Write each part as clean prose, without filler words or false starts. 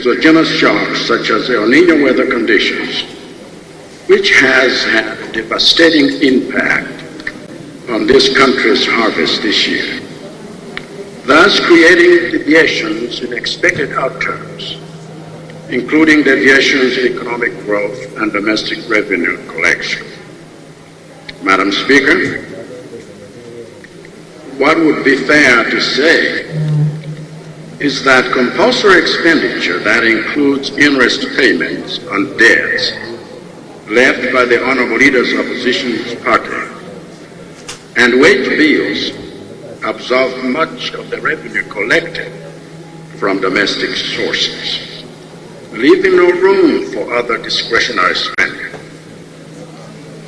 exogenous shocks such as El Nino weather conditions, which has had a devastating impact on this country's harvest this year, thus creating deviations in expected outcomes, including deviations in economic growth and domestic revenue collection. Madam Speaker, what would be fair to say is that compulsory expenditure that includes interest payments on debts left by the Honorable Leader's opposition party and wage bills absorb much of the revenue collected from domestic sources, leaving no room for other discretionary spending.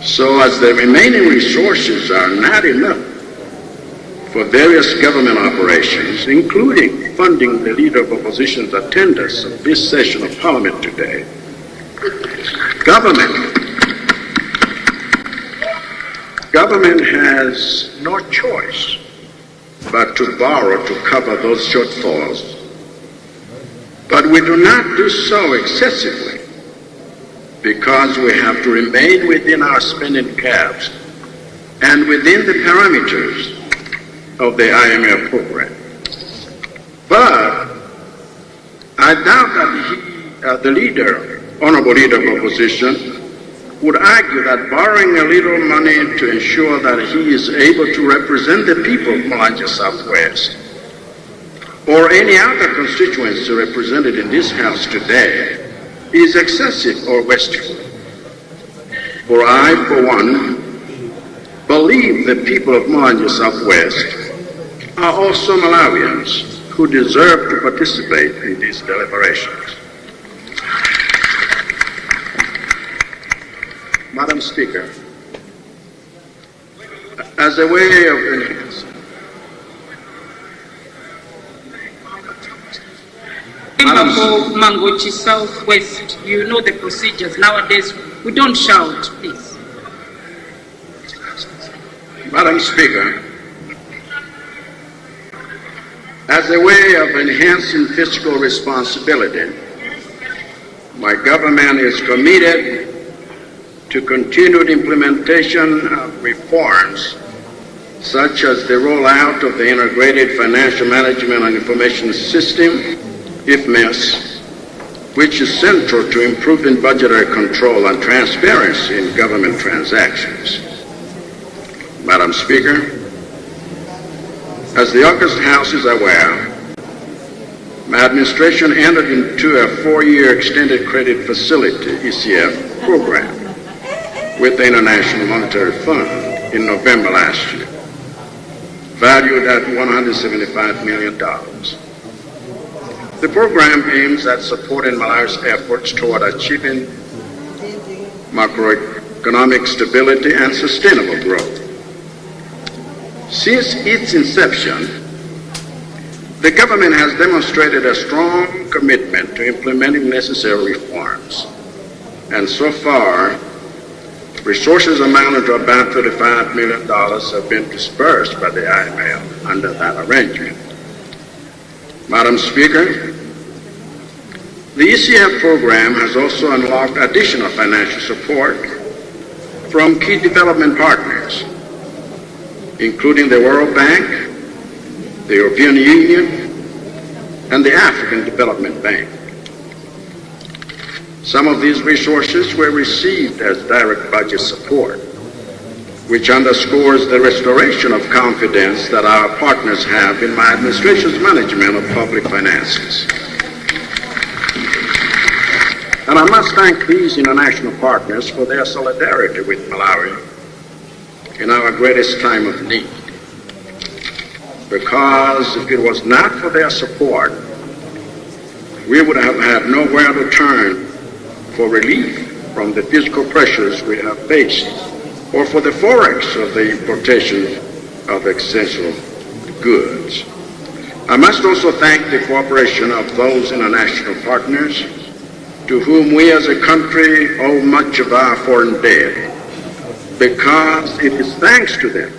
So as the remaining resources are not enough for various government operations, including funding the Leader of Opposition's attendance of this session of Parliament today, Government has no choice but to borrow to cover those shortfalls. But we do not do so excessively because we have to remain within our spending caps and within the parameters of the IMF program. But I doubt that the leader, Honorable Leader of Opposition, would argue that borrowing a little money to ensure that he is able to represent the people of Malawi Southwest or any other constituency represented in this House today is excessive or wasteful. For I, for one, believe the people of Malawi Southwest are also Malawians who deserve to participate in these deliberations. Madam Speaker, as a way of enhancing Member Mangochi Southwest, you know the procedures. Nowadays, we don't shout, please. Madam Speaker, as a way of enhancing fiscal responsibility, my government is committed to continued implementation of reforms such as the rollout of the Integrated Financial Management and Information System, IFMIS, which is central to improving budgetary control and transparency in government transactions. Madam Speaker, as the August House is aware, my administration entered into a 4-year extended credit facility, ECF, program with the International Monetary Fund in November last year, valued at $175 million. The program aims at supporting Malawi's efforts toward achieving macroeconomic stability and sustainable growth. Since its inception, the government has demonstrated a strong commitment to implementing necessary reforms, and so far, resources amounting to about $35 million have been disbursed by the IMF under that arrangement. Madam Speaker, the ECF program has also unlocked additional financial support from key development partners, including the World Bank, the European Union, and the African Development Bank. Some of these resources were received as direct budget support, which underscores the restoration of confidence that our partners have in my administration's management of public finances. And I must thank these international partners for their solidarity with Malawi in our greatest time of need. Because if it was not for their support, we would have had nowhere to turn for relief from the fiscal pressures we have faced, or for the forex of the importation of essential goods. I must also thank the cooperation of those international partners to whom we as a country owe much of our foreign debt, because it is thanks to them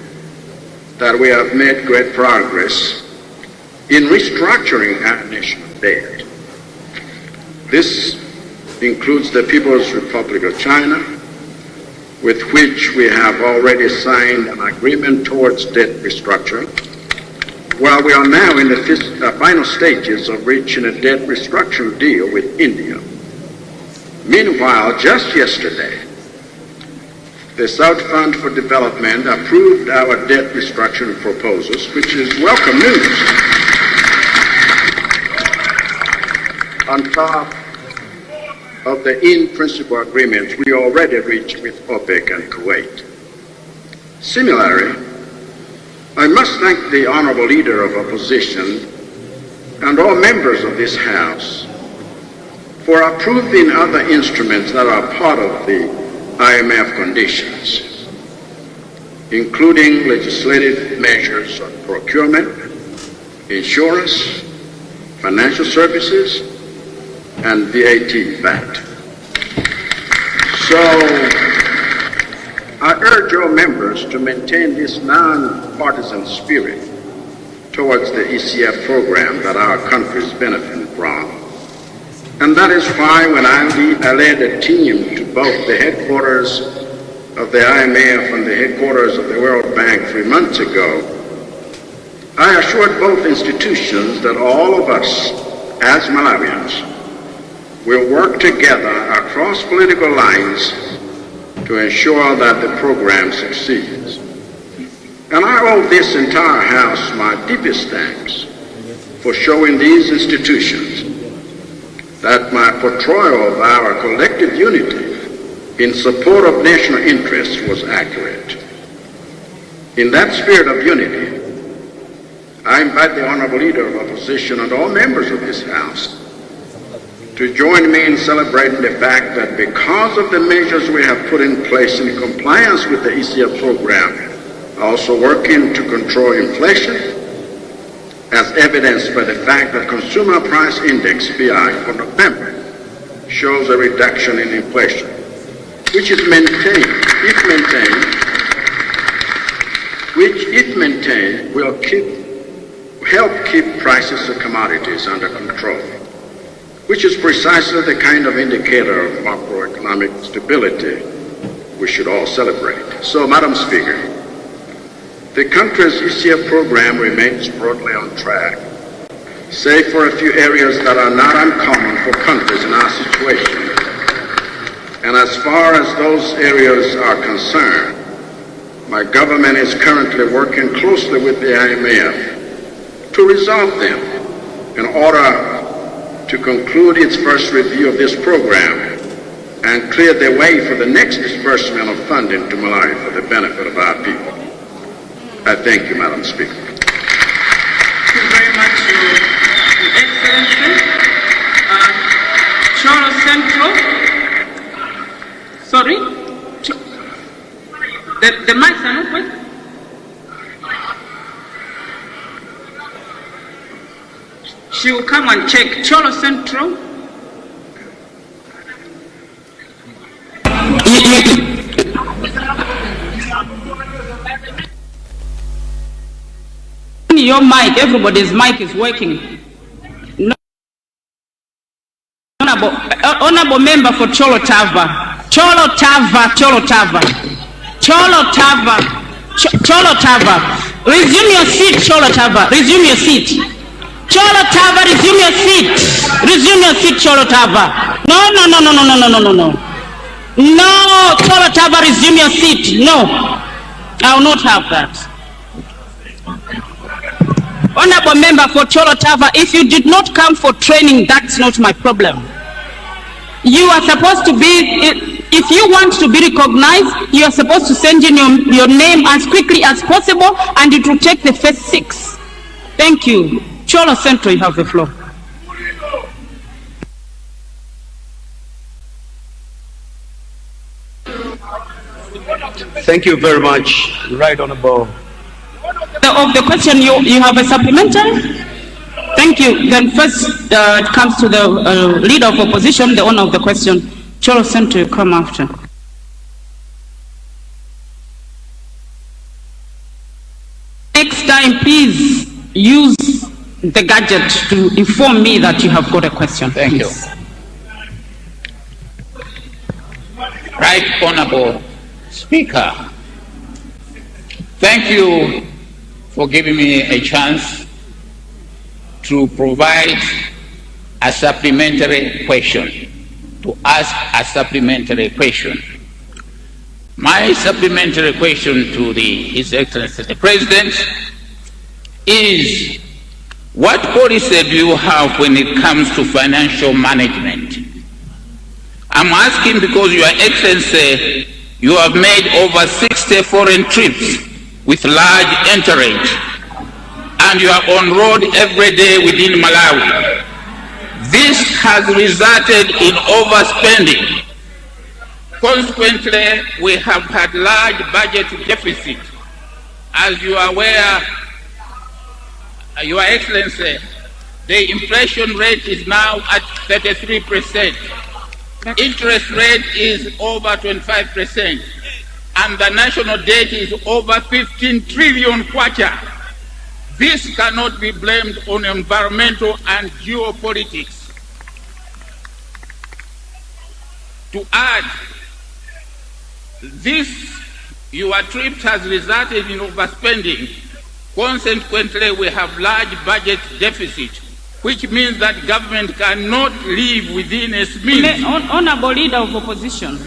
that we have made great progress in restructuring our national debt. This includes the People's Republic of China, with which we have already signed an agreement towards debt restructuring, while we are now in the final stages of reaching a debt restructuring deal with India. Meanwhile, just yesterday, the South Fund for Development approved our debt restructuring proposals, which is welcome news, on top of the in-principle agreements we already reached with OPEC and Kuwait. Similarly, I must thank the Honorable Leader of Opposition and all members of this House for approving other instruments that are part of the IMF conditions, including legislative measures on procurement, insurance, financial services, and VAT. So, I urge all members to maintain this non-partisan spirit towards the ECF program that our country is benefiting from. And that is why when I led a team to both the headquarters of the IMF and the headquarters of the World Bank 3 months ago, I assured both institutions that all of us, as Malawians, will work together across political lines to ensure that the program succeeds. And I owe this entire House my deepest thanks for showing these institutions that my portrayal of our collective unity in support of national interests was accurate. In that spirit of unity, I invite the Honorable Leader of Opposition and all members of this House to join me in celebrating the fact that because of the measures we have put in place in compliance with the ECF program, also working to control inflation, as evidenced by the fact that Consumer Price Index, PI, for November shows a reduction in inflation, which if maintained, will help keep prices of commodities under control, which is precisely the kind of indicator of macroeconomic stability we should all celebrate. So, Madam Speaker, the country's ECF program remains broadly on track, save for a few areas that are not uncommon for countries in our situation. And as far as those areas are concerned, my government is currently working closely with the IMF to resolve them in order to conclude its first review of this program and clear the way for the next disbursement of funding to Malawi for the benefit of our people. I thank you, Madam Speaker. Thank you very much, Your Excellency. Cholo Central. Sorry? The mics are not working. She will come and check. Cholo Central. Your mic, everybody's mic is working. No. Honorable member for Cholo Tava. Cholo Tava. Resume your seat, Cholo Tava. Resume your seat. Cholo Tava, resume your seat. Resume your seat, Cholo Tava. No. No, Cholo Tava, resume your seat. No, I will not have that. Honorable member for Cholo Tava, if you did not come for training, that's not my problem. You are supposed to be, if you want to be recognized, you are supposed to send in your name as quickly as possible, and it will take the first 6. Thank you. Cholo Central, you have the floor. Thank you very much, Right Honorable. Of the question, you have a supplementary? Thank you. Then first it comes to the leader of opposition, the owner of the question. Cholo Central, you come after. Next time, please use the gadget to inform me that you have got a question. Thank you. Right Honorable Speaker, thank you for giving me a chance to provide a supplementary question, to ask a supplementary question. My supplementary question to His Excellency the President is, what policy do you have when it comes to financial management? I'm asking because Your Excellency, you have made over 60 foreign trips with large entourage, and you are on road every day within Malawi. This has resulted in overspending. Consequently, we have had large budget deficit. As you are aware, Your Excellency, the inflation rate is now at 33%. Interest rate is over 25%. And the national debt is over 15 trillion kwacha. This cannot be blamed on environmental and geopolitics. To add, your trip has resulted in overspending. Consequently, we have large budget deficit, which means that government cannot live within its means. Honorable Leader of Opposition.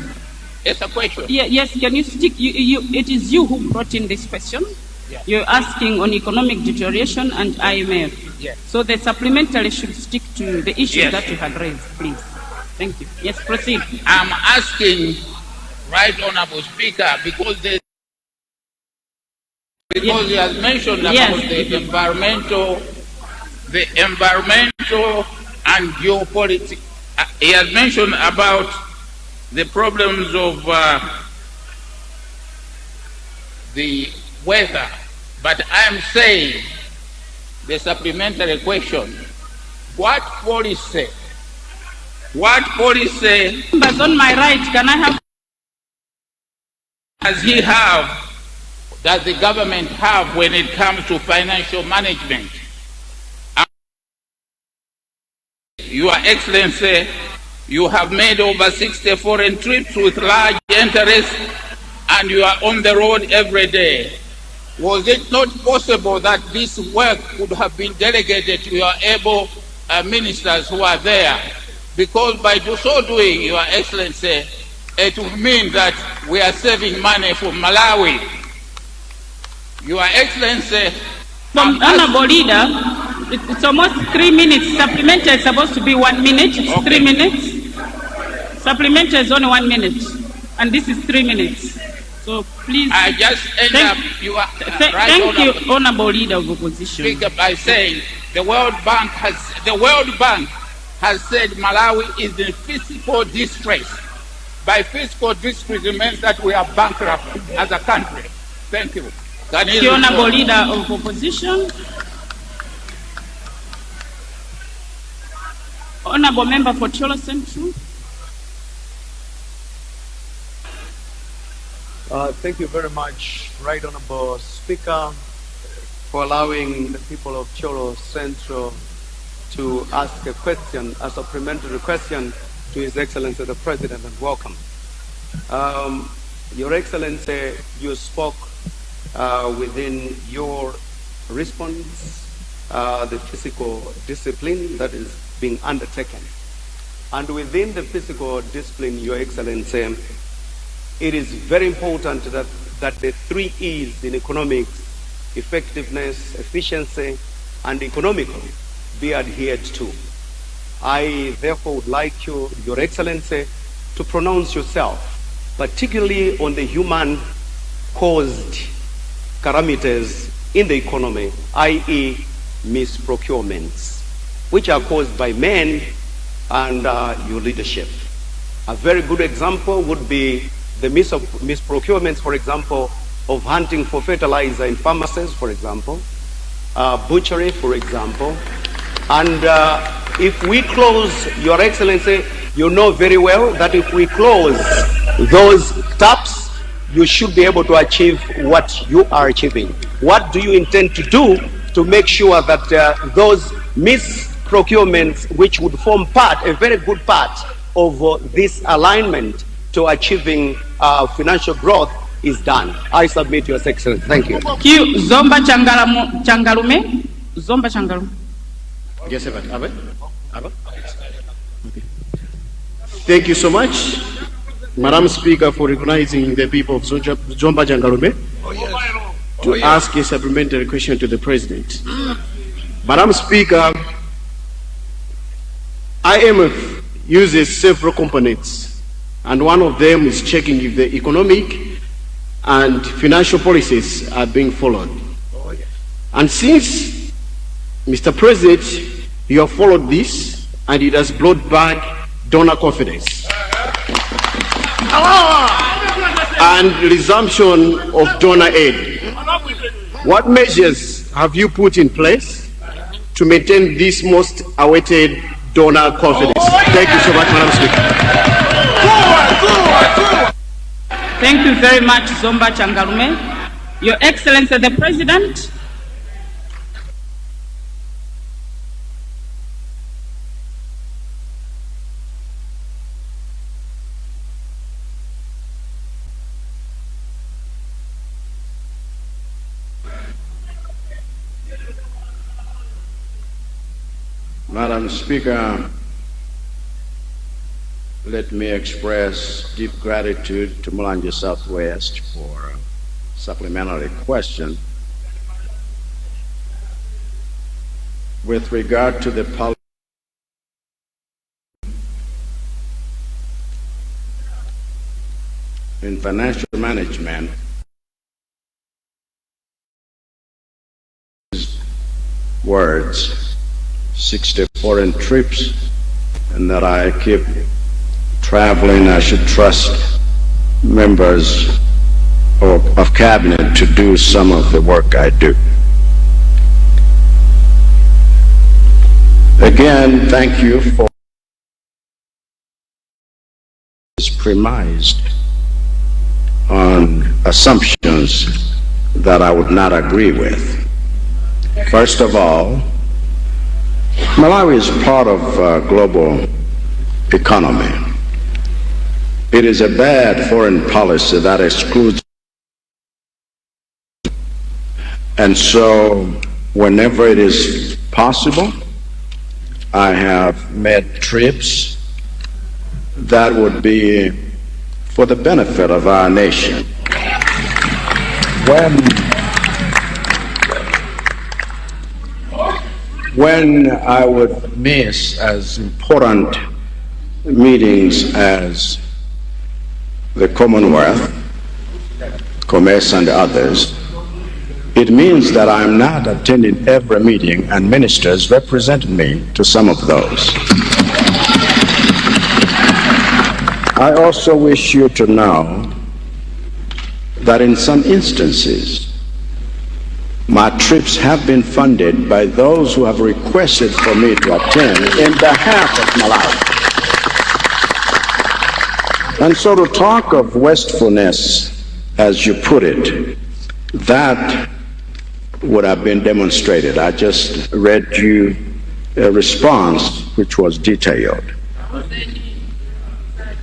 It's a question. Yes, can you stick? It is you who brought in this question. Yes. You're asking on economic deterioration and IMF. Yes. So the supplementary should stick to the issues yes. that you had raised, please. Thank you. Yes, proceed. I'm asking, Right Honorable Speaker, because he has mentioned about yes. the environmental and geopolitics. He has mentioned about the problems of the weather, but I'm saying the supplementary question: what policy? But on my right, can I have? Does the government have when it comes to financial management? Your Excellency, you have made over 60 foreign trips with large interest, and you are on the road every day. Was it not possible that this work could have been delegated to your able ministers who are there? Because by so doing, Your Excellency, it will mean that we are saving money for Malawi. Your Excellency, Honorable Leader, it's almost 3 minutes. Supplementary is supposed to be 1 minute. It's okay. 3 minutes. Supplementary is only 1 minute, and this is 3 minutes. So please. I just end up. You are right. Thank you, Honorable Leader of Opposition. Speaker, by saying the World Bank has said Malawi is in fiscal distress. By fiscal distress, it means that we are bankrupt as a country. Thank you. The Honorable Leader of Opposition. Honorable Member for Cholo Central. Thank you very much, Right Honorable Speaker, for allowing the people of Cholo Central to ask a question, a supplementary question to His Excellency the President, and welcome. Your Excellency, you spoke within your response the fiscal discipline that is being undertaken. And within the fiscal discipline, Your Excellency, it is very important that the 3 E's in economics, effectiveness, efficiency, and economical, be adhered to. I therefore would like you, Your Excellency, to pronounce yourself, particularly on the human-caused calamities in the economy, i.e. misprocurements, which are caused by men and your leadership. A very good example would be the misprocurements, for example, of hunting for fertilizer in pharmacies, for example, butchery, for example. And if we close, Your Excellency, you know very well that if we close those taps, you should be able to achieve what you are achieving. What do you intend to do to make sure that those misprocurements, which would form part, a very good part of this alignment to achieving financial growth is done. I submit, Your Excellency. Thank you. Thank you. Zomba Changalume. Zomba Changalume. Yes, sir. Thank you so much, Madam Speaker, for recognizing the people of Zomba Changalume to ask a supplementary question to the President. Madam Speaker, IMF uses several components, and one of them is checking if the economic and financial policies are being followed. And since, Mr. President, you have followed this, and it has brought back donor confidence and resumption of donor aid. What measures have you put in place to maintain this most awaited donor confidence? Thank you so much, Madam Speaker. Thank you very much, Zomba Changalume. Your Excellency the President. Madam Speaker, let me express deep gratitude to Mulanje Southwest for a supplementary question. With regard to the in financial management, words, 60 foreign trips, and that I keep traveling. I should trust members of cabinet to do some of the work I do. Again, thank you for this premised on assumptions that I would not agree with. First of all, Malawi is part of global economy. It is a bad foreign policy that excludes, and so whenever it is possible, I have made trips that would be for the benefit of our nation. When I would miss as important meetings as the Commonwealth, Commerce and others, it means that I'm not attending every meeting, and ministers represent me to some of those. I also wish you to know that in some instances, my trips have been funded by those who have requested for me to attend in behalf of Malawi. And so to talk of wastefulness, as you put it, that would have been demonstrated. I just read you a response which was detailed.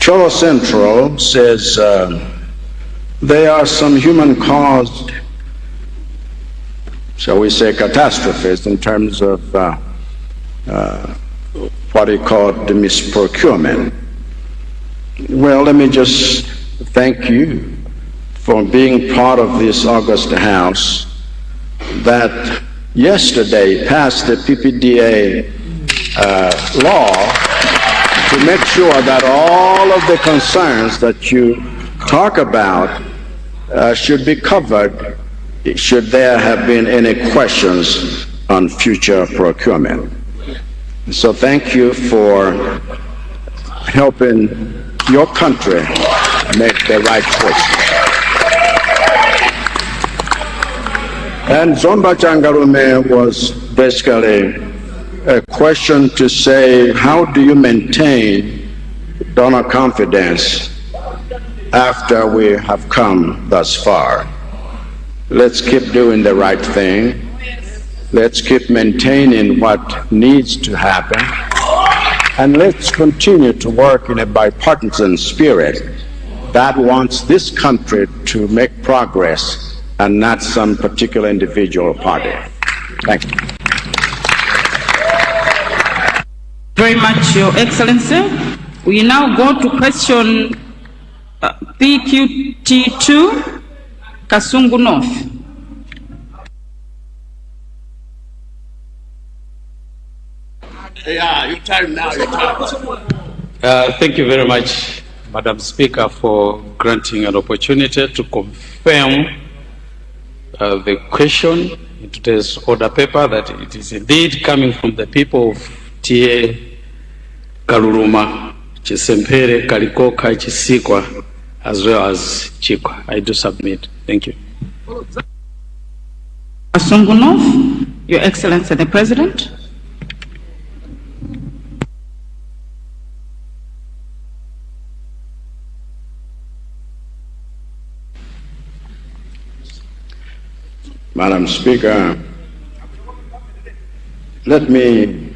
Cholo Central says there are some human-caused, shall we say, catastrophes in terms of what he called the misprocurement. Well, let me just thank you for being part of this august House that yesterday passed the PPDA law to make sure that all of the concerns that you talk about should be covered should there have been any questions on future procurement. So thank you for helping your country make the right choices. And Zomba Changalume was basically a question to say, how do you maintain donor confidence after we have come thus far? Let's keep doing the right thing. Let's keep maintaining what needs to happen. And let's continue to work in a bipartisan spirit that wants this country to make progress and not some particular individual or party. Thank you. Very much, Your Excellency. We now go to question PQT2, Kasungu North. Yeah, your time now, your time. Thank you very much, Madam Speaker, for granting an opportunity to confirm the question in today's order paper that it is indeed coming from the people of Tie, Kaluruma, Chisempere, Kalikoka, Chisikwa, as well as Chikwa. I do submit. Thank you. Kasungu North, Your Excellency the President. Madam Speaker, let me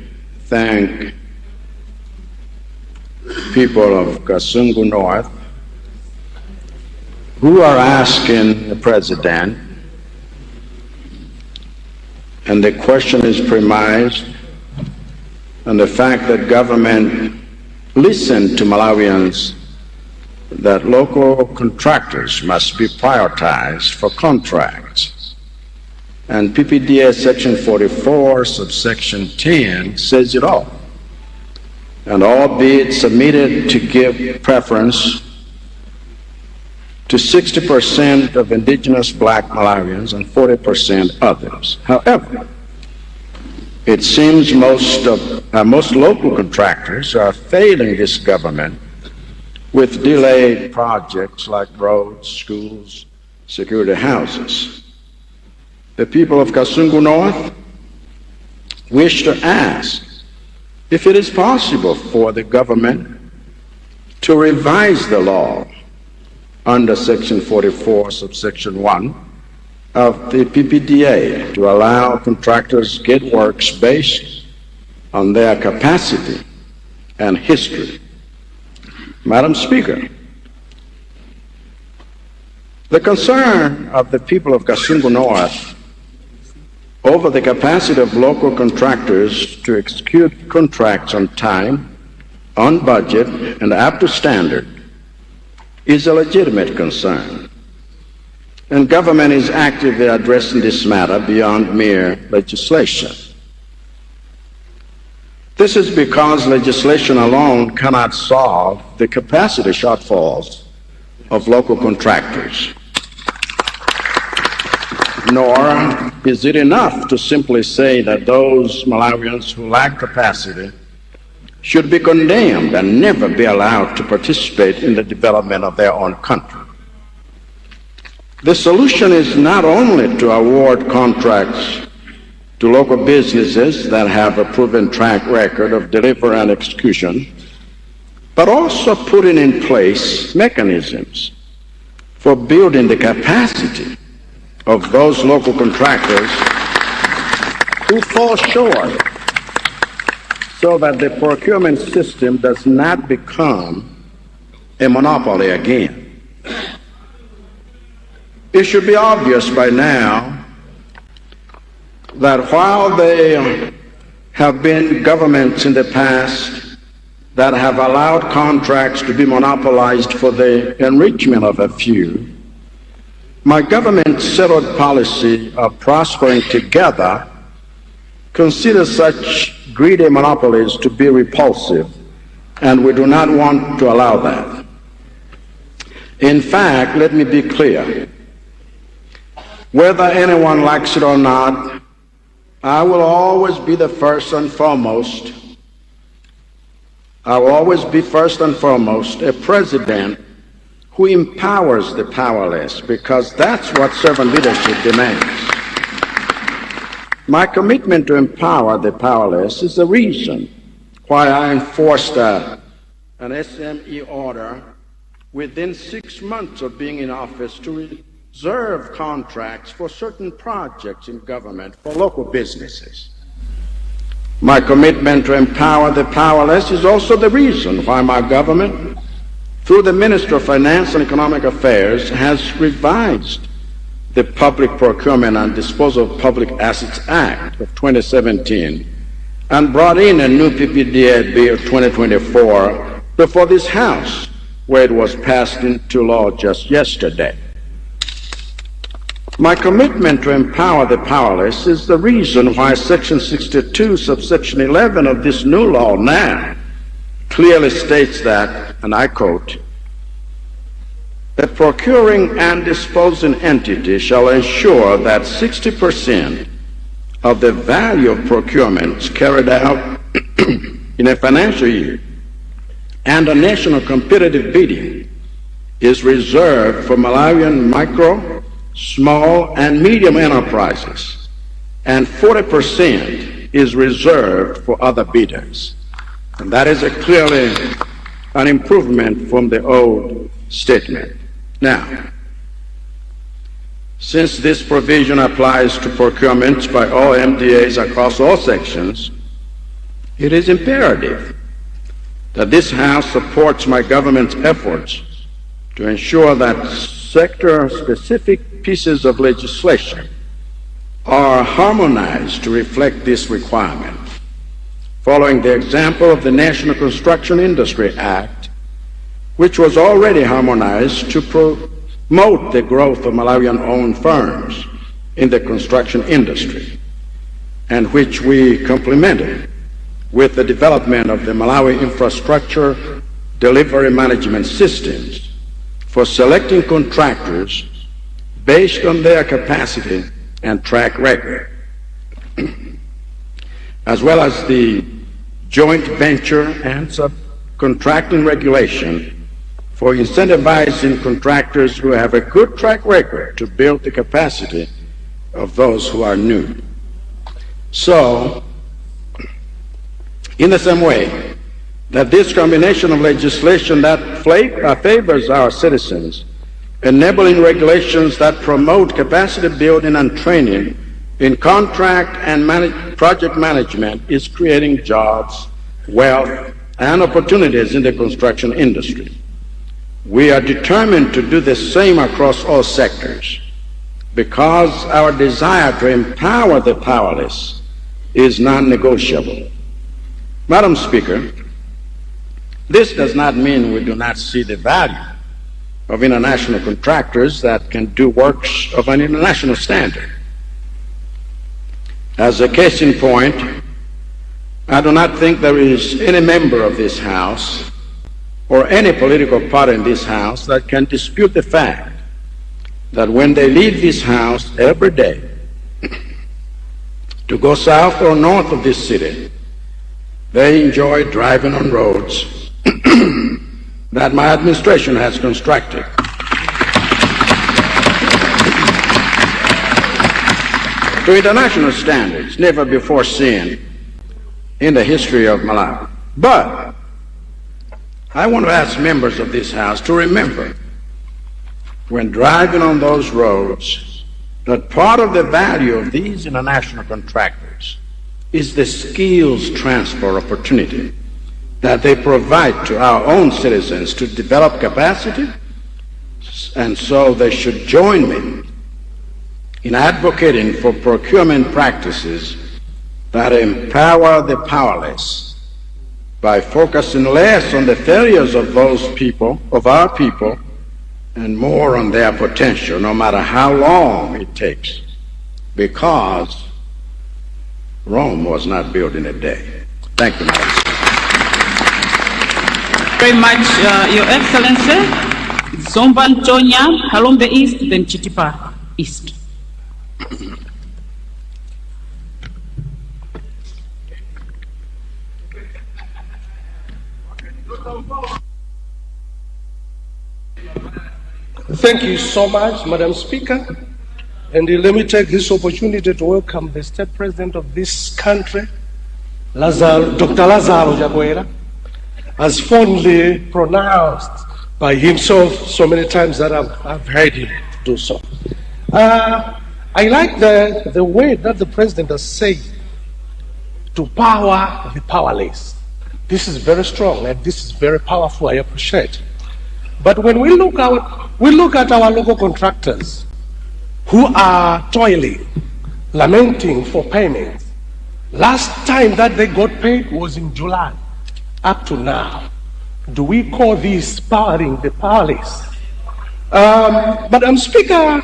thank people of Kasungu North who are asking the President, and the question is premised on the fact that government listened to Malawians that local contractors must be prioritized for contracts. And PPDA Section 44, subsection 10 says it all. And all bids submitted to give preference to 60% of indigenous black Malawians and 40% others. However, it seems most local contractors are failing this government with delayed projects like roads, schools, security houses. The people of Kasungu North wish to ask if it is possible for the government to revise the law under Section 44, subsection 1 of the PPDA to allow contractors get works based on their capacity and history. Madam Speaker, the concern of the people of Kasungu North over the capacity of local contractors to execute contracts on time, on budget, and up to standard is a legitimate concern. And government is actively addressing this matter beyond mere legislation. This is because legislation alone cannot solve the capacity shortfalls of local contractors. Nor is it enough to simply say that those Malawians who lack capacity should be condemned and never be allowed to participate in the development of their own country. The solution is not only to award contracts to local businesses that have a proven track record of delivery and execution, but also putting in place mechanisms for building the capacity of those local contractors who fall short, so that the procurement system does not become a monopoly again. It should be obvious by now that while there have been governments in the past that have allowed contracts to be monopolized for the enrichment of a few, my government's settled policy of prospering together considers such greedy monopolies to be repulsive, and we do not want to allow that. In fact, let me be clear. Whether anyone likes it or not, I will always be the first and foremost. I will always be first and foremost a president who empowers the powerless, because that's what servant leadership demands. My commitment to empower the powerless is the reason why I enforced an SME order within 6 months of being in office to reserve contracts for certain projects in government for local businesses. My commitment to empower the powerless is also the reason why my government through the Ministry of Finance and Economic Affairs, has revised the Public Procurement and Disposal of Public Assets Act of 2017 and brought in a new PPDA Bill 2024 before this House, where it was passed into law just yesterday. My commitment to empower the powerless is the reason why Section 62, subsection 11 of this new law now clearly states that, and I quote, "The procuring and disposing entity shall ensure that 60% of the value of procurements carried out in a financial year and a national competitive bidding is reserved for Malawian micro, small, and medium enterprises, and 40% is reserved for other bidders." And that is clearly an improvement from the old statement. Now, since this provision applies to procurements by all MDAs across all sections, it is imperative that this House supports my government's efforts to ensure that sector-specific pieces of legislation are harmonized to reflect this requirement, following the example of the National Construction Industry Act, which was already harmonized to promote the growth of Malawian-owned firms in the construction industry, and which we complemented with the development of the Malawi Infrastructure Delivery Management Systems for selecting contractors based on their capacity and track record, as well as the joint venture and subcontracting regulation for incentivizing contractors who have a good track record to build the capacity of those who are new. So, in the same way that this combination of legislation that favors our citizens, enabling regulations that promote capacity building and training in contract and project management, is creating jobs, wealth, and opportunities in the construction industry. We are determined to do the same across all sectors because our desire to empower the powerless is non-negotiable. Madam Speaker, this does not mean we do not see the value of international contractors that can do works of an international standard. As a case in point, I do not think there is any member of this House or any political party in this House that can dispute the fact that when they leave this House every day to go south or north of this city, they enjoy driving on roads that my administration has constructed. To international standards never before seen in the history of Malawi. But I want to ask members of this House to remember, when driving on those roads, that part of the value of these international contractors is the skills transfer opportunity that they provide to our own citizens to develop capacity, and so they should join me in advocating for procurement practices that empower the powerless by focusing less on the failures of those people, of our people, and more on their potential, no matter how long it takes, because Rome was not built in a day. Thank you, Madam Speaker. Very much, Your Excellency. Zomba Ntonya, Halombe East, then Chitipa East. Thank you so much, Madam Speaker. And let me take this opportunity to welcome the State President of this country, Dr. Lazaro Jaguera, as fondly pronounced by himself so many times that I've heard him do so. I like the way that the President has said, to power the powerless. This is very strong and this is very powerful. I appreciate. But when we look at our local contractors who are toiling, lamenting for payments, last time that they got paid was in July. Up to now, do we call this powering the powerless? Madam Speaker,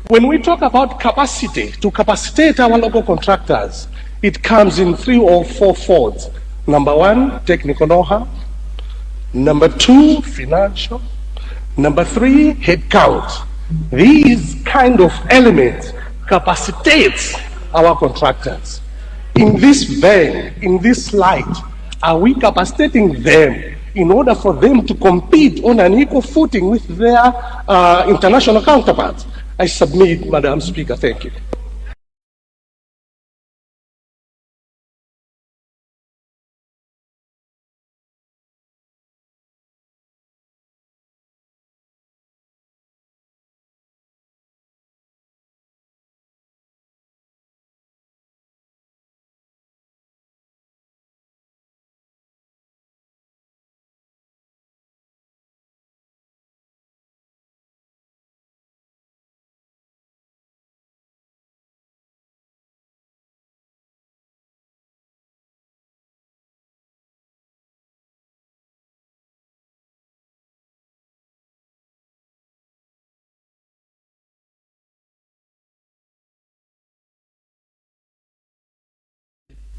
when we talk about capacity, to capacitate our local contractors, it comes in 3 or 4 folds. Number 1, technical know-how. Number 2, financial. Number 3, headcount. These kind of elements capacitate our contractors. In this vein, in this light, are we capacitating them in order for them to compete on an equal footing with their international counterparts? I submit, Madam Speaker. Thank you.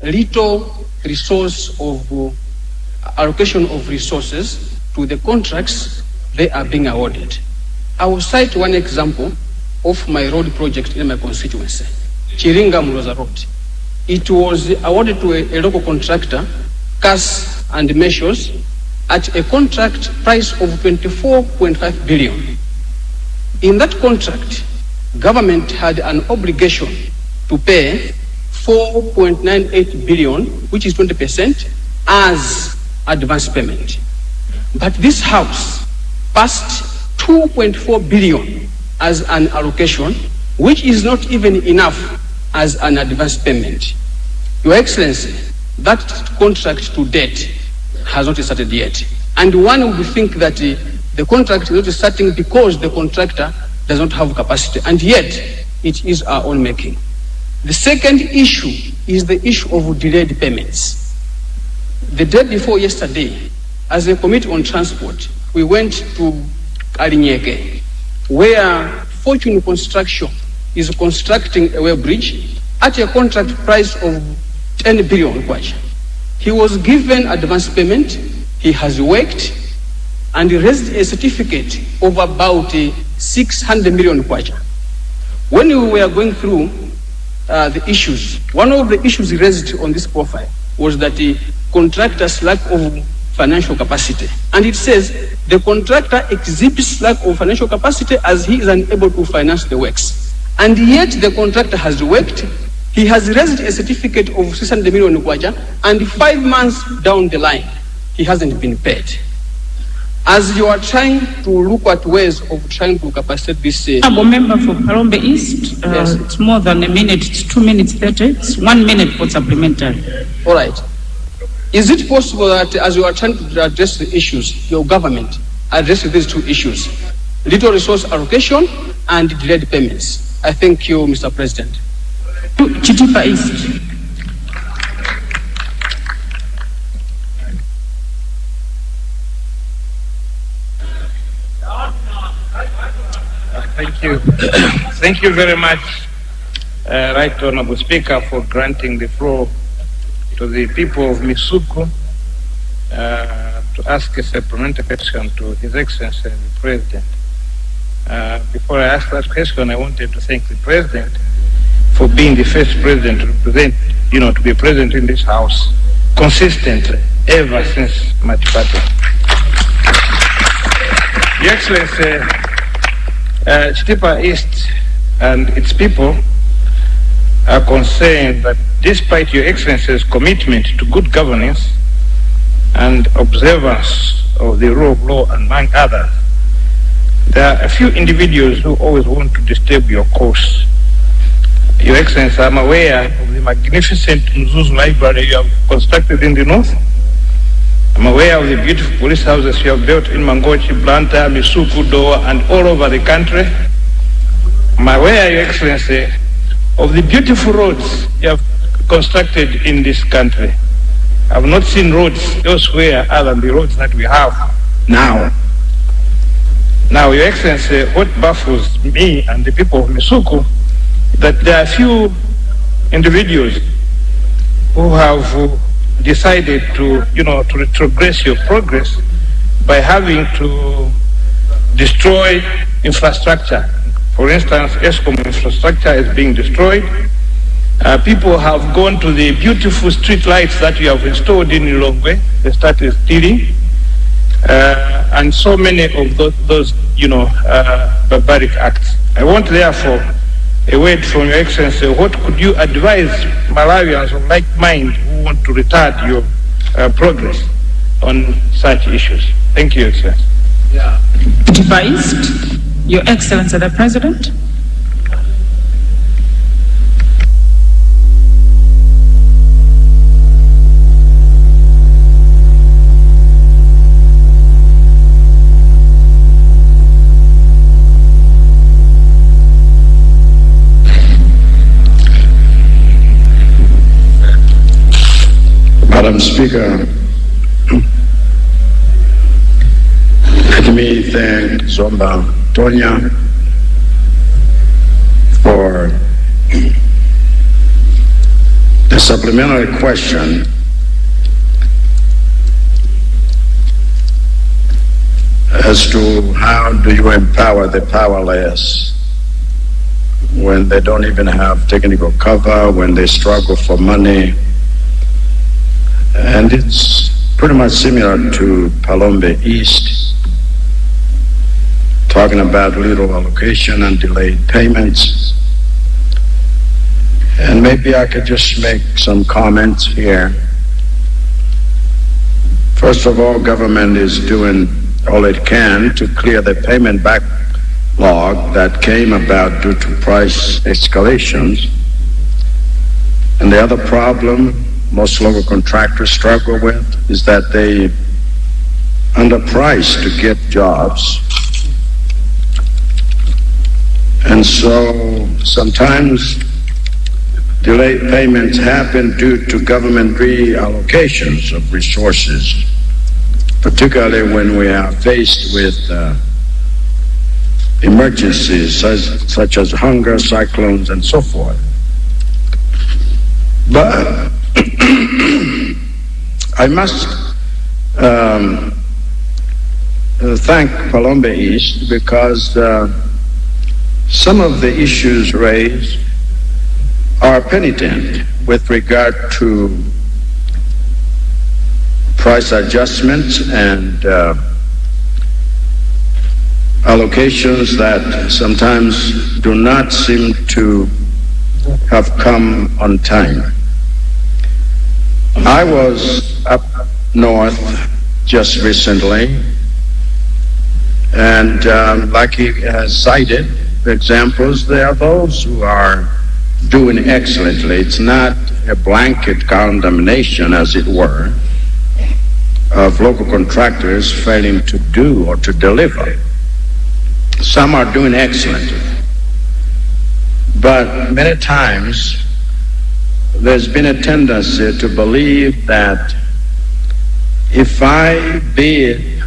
Little resource of allocation of resources to the contracts they are being awarded. I will cite one example of my road project in my constituency, Chiringa Muloza Road. It was awarded to a local contractor, Cass and Measures, at a contract price of 24.5 billion. In that contract, government had an obligation to pay 4.98 billion, which is 20%, as advance payment. But this house passed 2.4 billion as an allocation, which is not even enough as an advance payment. Your Excellency, that contract to date has not started yet. And one would think that the contract is not starting because the contractor does not have capacity, and yet it is our own making. The second issue is the issue of delayed payments. The day before yesterday, as a committee on transport, we went to Karinyeke, where Fortune Construction is constructing a way bridge at a contract price of 10 billion kwacha. He was given advance payment, he has worked, and he raised a certificate of about 600 million kwacha. When we were going through the issues, one of the issues raised on this profile was that the contractor's lack of financial capacity. And it says the contractor exhibits lack of financial capacity as he is unable to finance the works. And yet the contractor has worked, he has raised a certificate of 600 million kwacha, and 5 months down the line, he hasn't been paid. As you are trying to look at ways of trying to capacitate this... Honorable Member for Palombe East, yes. It's more than a minute, it's 2 minutes 30, it's 1 minute for supplementary. All right. Is it possible that as you are trying to address the issues, your government addresses these 2 issues, little resource allocation and delayed payments? I thank you, Mr. President. Chitipa East. Thank you. Thank you very much, Right Honorable Speaker, for granting the floor to the people of Misuku to ask a supplementary question to His Excellency the President. Before I ask that question, I wanted to thank the President for being the first President to represent, to be present in this House consistently ever since Matipata. Your Excellency, Chitipa East and its people are concerned that despite Your Excellency's commitment to good governance and observance of the rule of law, among others, there are a few individuals who always want to disturb your course. Your Excellency, I'm aware of the magnificent Mzuzu library you have constructed in the north, I'm aware of the beautiful police houses you have built in Mangochi, Blanta, Misuku, Doa, and all over the country. I'm aware, Your Excellency, of the beautiful roads you have constructed in this country. I have not seen roads elsewhere other than the roads that we have now. Now, Your Excellency, what baffles me and the people of Misuku, that there are few individuals who have decided to retrogress your progress by having to destroy infrastructure. For instance, ESCOM infrastructure is being destroyed. People have gone to the beautiful street lights that you have installed in Lilongwe. They started stealing. And so many of those barbaric acts. I want, therefore, a word from Your Excellency. What could you advise Malawians of like mind who want to retard your progress on such issues? Thank you, Your Excellency. Advised, Your Excellency the President. Madam Speaker, let me thank Zomba Tonya for the supplementary question as to how do you empower the powerless when they don't even have technical cover, when they struggle for money. And it's pretty much similar to Palombe East, talking about little allocation and delayed payments. And maybe I could just make some comments here. First of all, government is doing all it can to clear the payment backlog that came about due to price escalations. And the other problem most local contractors struggle with is that they underprice to get jobs. And so sometimes delayed payments happen due to government reallocations of resources, particularly when we are faced with emergencies such as hunger, cyclones, and so forth. But I must thank Palombe East because some of the issues raised are penitent with regard to price adjustments and allocations that sometimes do not seem to have come on time. I was up north just recently, and like he has cited examples, there are those who are doing excellently. It's not a blanket condemnation, as it were, of local contractors failing to do or to deliver. Some are doing excellently. But many times, there's been a tendency to believe that if I bid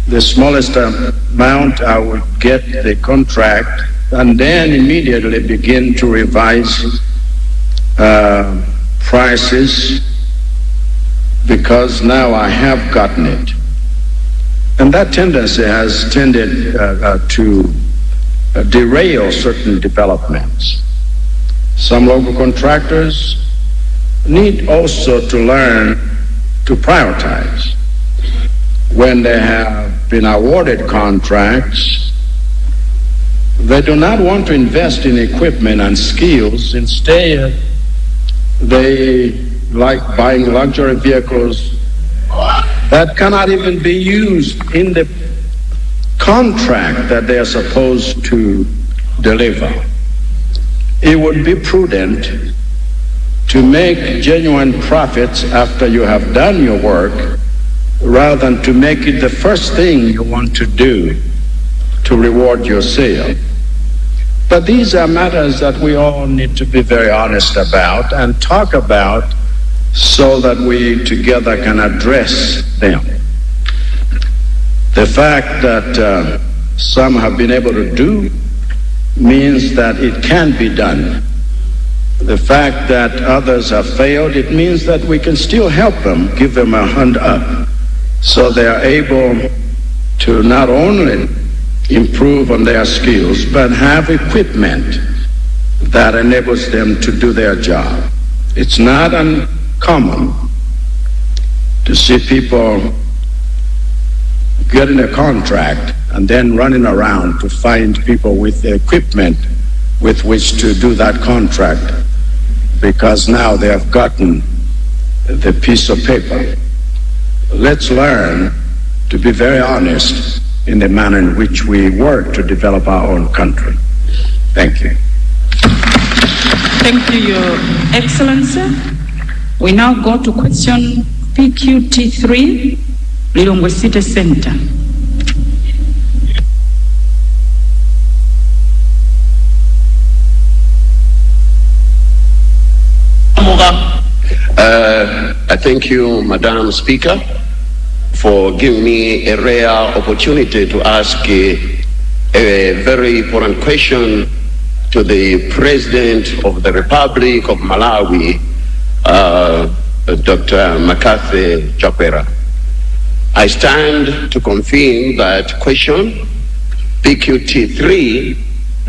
the smallest amount, I would get the contract and then immediately begin to revise prices because now I have gotten it. And that tendency has tended to derail certain developments. Some local contractors need also to learn to prioritize. When they have been awarded contracts, they do not want to invest in equipment and skills. Instead, they like buying luxury vehicles that cannot even be used in the contract that they are supposed to deliver. It would be prudent to make genuine profits after you have done your work rather than to make it the first thing you want to do to reward yourself. But these are matters that we all need to be very honest about and talk about so that we together can address them. The fact that some have been able to do means that it can be done. The fact that others have failed, it means that we can still help them, give them a hand up, so they are able to not only improve on their skills, but have equipment that enables them to do their job. It's not uncommon to see people getting a contract and then running around to find people with the equipment with which to do that contract, because now they have gotten the piece of paper. Let's learn to be very honest in the manner in which we work to develop our own country. Thank you. Thank you, Your Excellency. We now go to question PQT3, Lilongwe City Center. I thank you, Madam Speaker, for giving me a rare opportunity to ask a very important question to the President of the Republic of Malawi, Dr. McCarthy Chakwera. I stand to confirm that question PQT3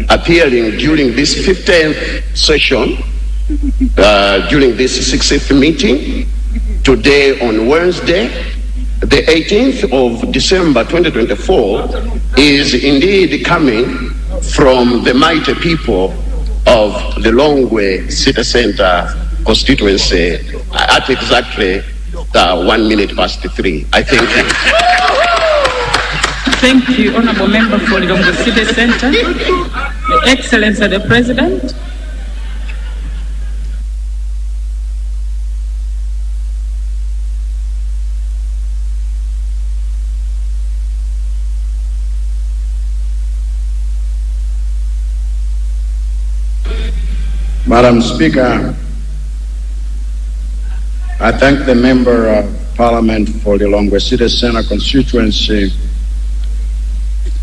appearing during this 15th session, during this 60th meeting, today on Wednesday, the 18th of December 2024, is indeed coming from the mighty people of the Lilongwe City Center constituency at exactly 1 minute past 3. I thank you. Thank you, Honorable Member for Lilongwe City Center. Your Excellency the President. Madam Speaker, I thank the Member of Parliament for the Lilongwe City Center constituency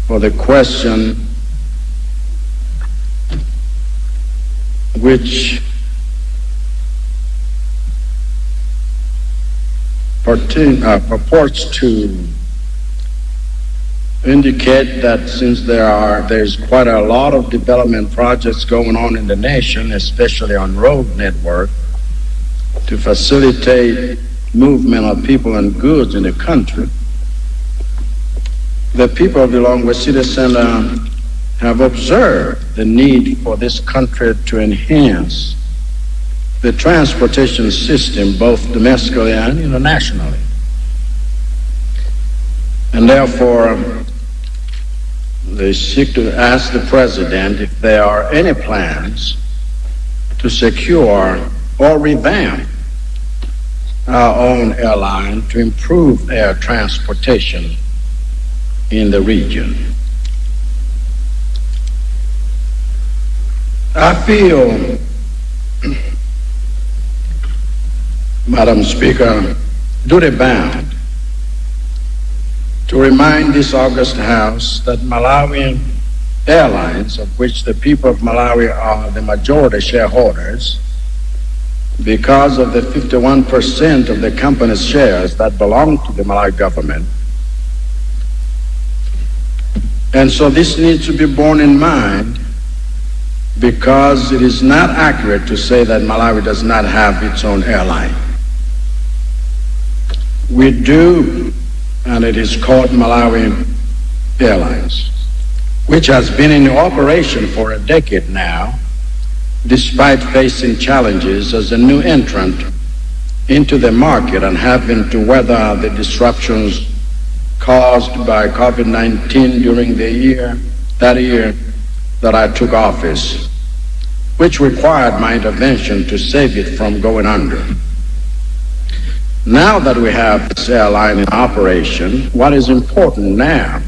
for the question which purports to indicate that since there's quite a lot of development projects going on in the nation, especially on road network, to facilitate movement of people and goods in the country, the people of the Lilongwe City Center have observed the need for this country to enhance the transportation system, both domestically and internationally. And therefore, they seek to ask the President if there are any plans to secure or revamp our own airline to improve air transportation in the region. I feel, Madam Speaker, duty-bound to remind this august House that Malawian Airlines, of which the people of Malawi are the majority shareholders, because of the 51% of the company's shares that belong to the Malawi government. And so this needs to be borne in mind, because it is not accurate to say that Malawi does not have its own airline. We do, and it is called Malawi Airlines, which has been in operation for a decade now, despite facing challenges as a new entrant into the market and having to weather the disruptions caused by COVID-19 during that year that I took office, which required my intervention to save it from going under. Now that we have this airline in operation, what is important now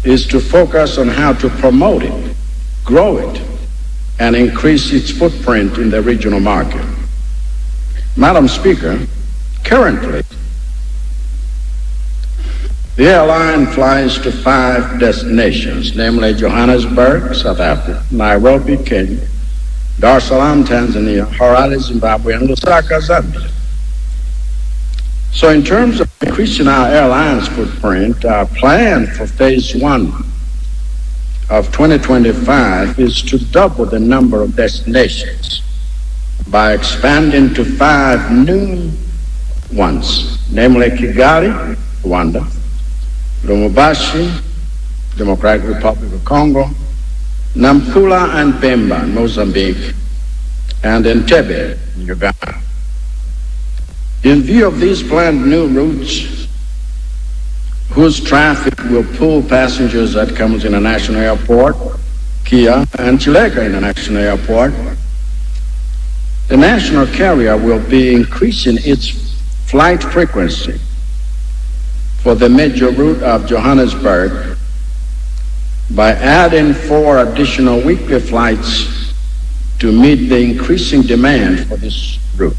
is to focus on how to promote it, grow it, and increase its footprint in the regional market. Madam Speaker, currently, the airline flies to 5 destinations, namely Johannesburg, South Africa, Nairobi, Kenya, Dar es Salaam, Tanzania, Harare, Zimbabwe, and Lusaka, Zambia. So in terms of increasing our airline's footprint, our plan for phase 1 of 2025 is to double the number of destinations by expanding to 5 new ones, namely Kigali, Rwanda, Lubumbashi, Democratic Republic of Congo, Nampula and Pemba, Mozambique, and Entebbe, Uganda. In view of these planned new routes, whose traffic will pull passengers at Kamuzu International Airport, Kia, and Chileka International Airport, the national carrier will be increasing its flight frequency for the major route of Johannesburg by adding 4 additional weekly flights to meet the increasing demand for this route.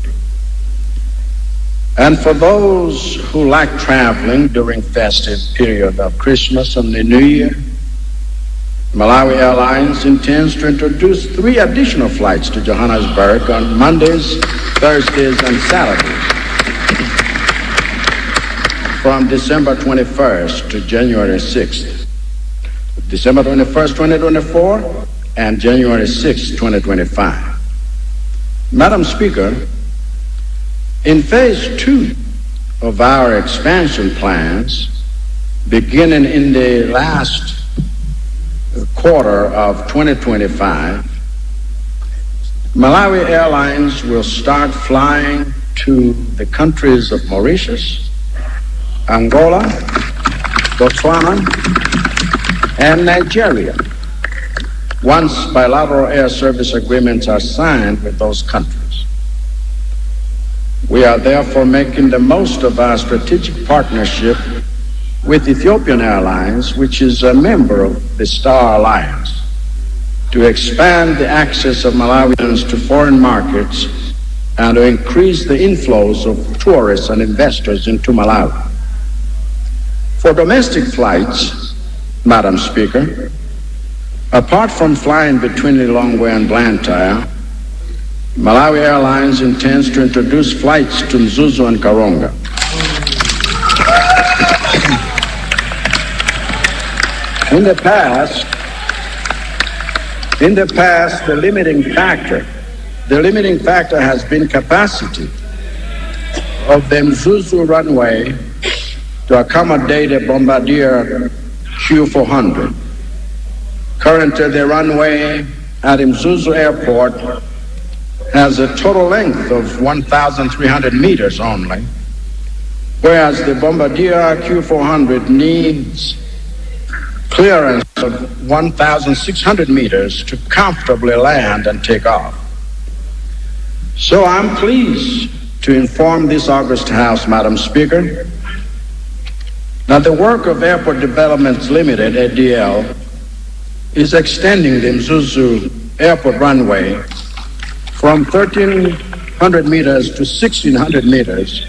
And for those who like traveling during festive period of Christmas and the New Year, Malawi Airlines intends to introduce 3 additional flights to Johannesburg on Mondays, Thursdays, and Saturdays from December 21st to January 6th. December 21st, 2024, and January 6th, 2025. Madam Speaker, in phase 2 of our expansion plans, beginning in the last quarter of 2025, Malawi Airlines will start flying to the countries of Mauritius, Angola, Botswana, and Nigeria, once bilateral air service agreements are signed with those countries. We are therefore making the most of our strategic partnership with Ethiopian Airlines, which is a member of the Star Alliance, to expand the access of Malawians to foreign markets and to increase the inflows of tourists and investors into Malawi. For domestic flights, Madam Speaker, apart from flying between Lilongwe and Blantyre, Malawi Airlines intends to introduce flights to Mzuzu and Karonga. In the past, the limiting factor has been capacity of the Mzuzu runway to accommodate a Bombardier Q400. Currently, the runway at Mzuzu Airport has a total length of 1,300 meters only, whereas the Bombardier Q400 needs clearance of 1,600 meters to comfortably land and take off. So I'm pleased to inform this august House, Madam Speaker, that the work of Airport Developments Limited, ADL, is extending the Mzuzu Airport runway from 1,300 meters to 1,600 meters,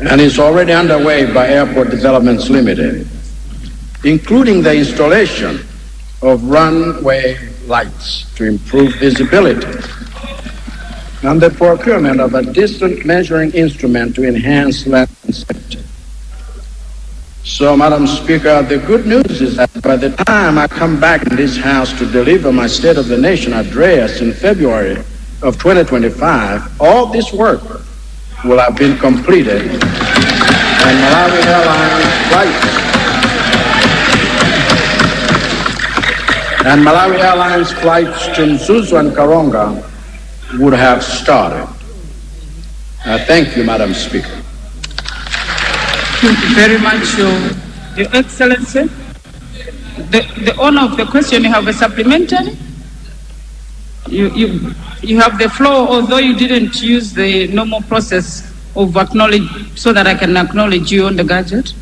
and is already underway by Airport Developments Limited, including the installation of runway lights to improve visibility and the procurement of a distance measuring instrument to enhance land safety. So, Madam Speaker, the good news is that by the time I come back in this House to deliver my State of the Nation address in February of 2025, all this work will have been completed, and Malawi Airlines flights to Mzuzu and Karonga would have started. Thank you, Madam Speaker. Thank you very much, Your Excellency. The owner of the question, you have a supplementary? You have the floor, although you didn't use the normal process of acknowledge, so that I can acknowledge you on the gadget.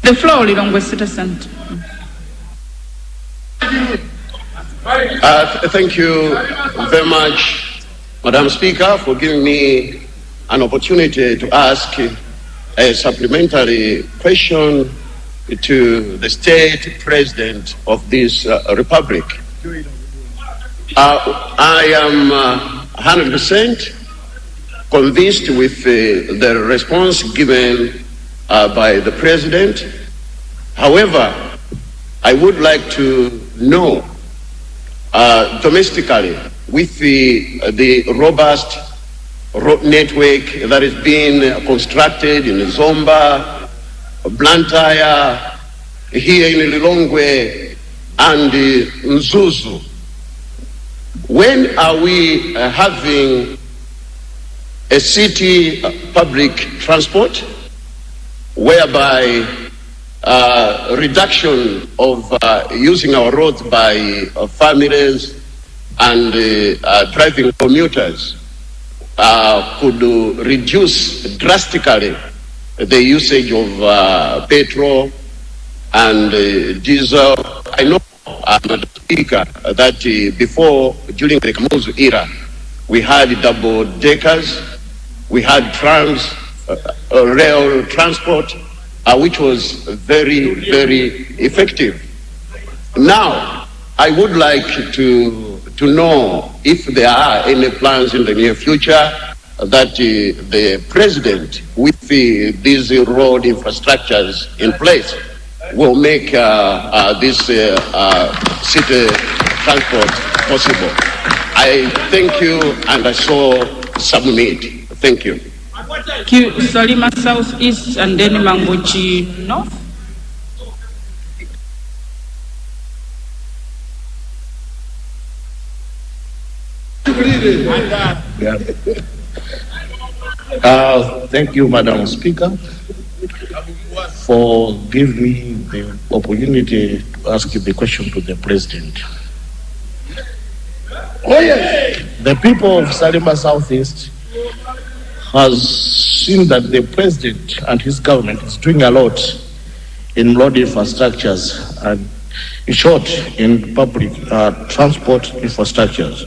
The floor, Lilongwe citizen. Thank you very much, Madam Speaker, for giving me an opportunity to ask a supplementary question to the state president of this republic. I am 100% convinced with the response given by the president. However, I would like to know domestically, with the robust road network that is being constructed in Zomba, Blantyre, here in Lilongwe, and Mzuzu, when are we having a city public transport whereby reduction of using our roads by families and driving commuters could reduce drastically the usage of petrol and diesel? I know, Madam Speaker, that before, during the Kamuzu era, we had double deckers, we had trams, rail transport, which was very, very effective. Now, I would like to know if there are any plans in the near future that the president, with these road infrastructures in place, will make this city transport possible. I thank you, and I so submit. Thank you. Thank you, Salima South East, and then Mangochi North. Thank you, Madam Speaker, for giving me the opportunity to ask the question to the President. Oh, yes. The people of Salima Southeast has seen that the President and his government is doing a lot in road infrastructures and, in short, in public transport infrastructures.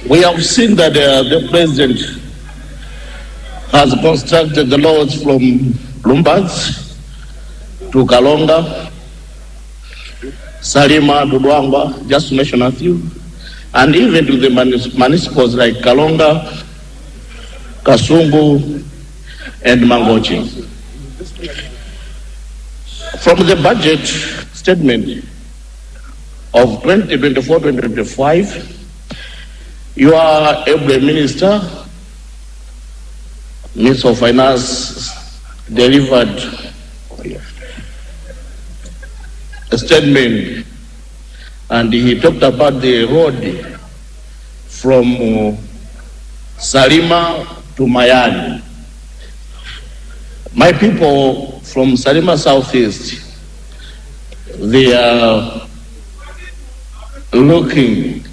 We have seen that the President has constructed the roads from Lumbaz to Kalonga, Salima to Luangwa, just to mention a few, and even to the municipals like Kalonga, Kasungu, and Mangochi. From the budget statement of 2024-2025, you are able minister, Minister of Finance, delivered a statement, and he talked about the road from Salima to Mayani. My people from Salima Southeast, they are looking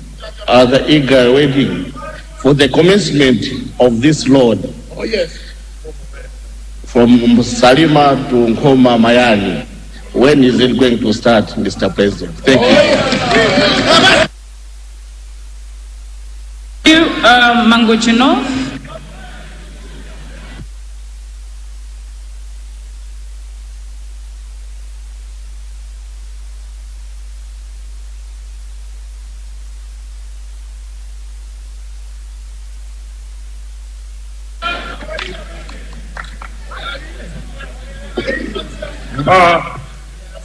at the eager waiting for the commencement of this road. Oh, yes. From Salima to Nkoma Mayani. When is it going to start, Mr. President? Thank you. Thank you, Mangochi North.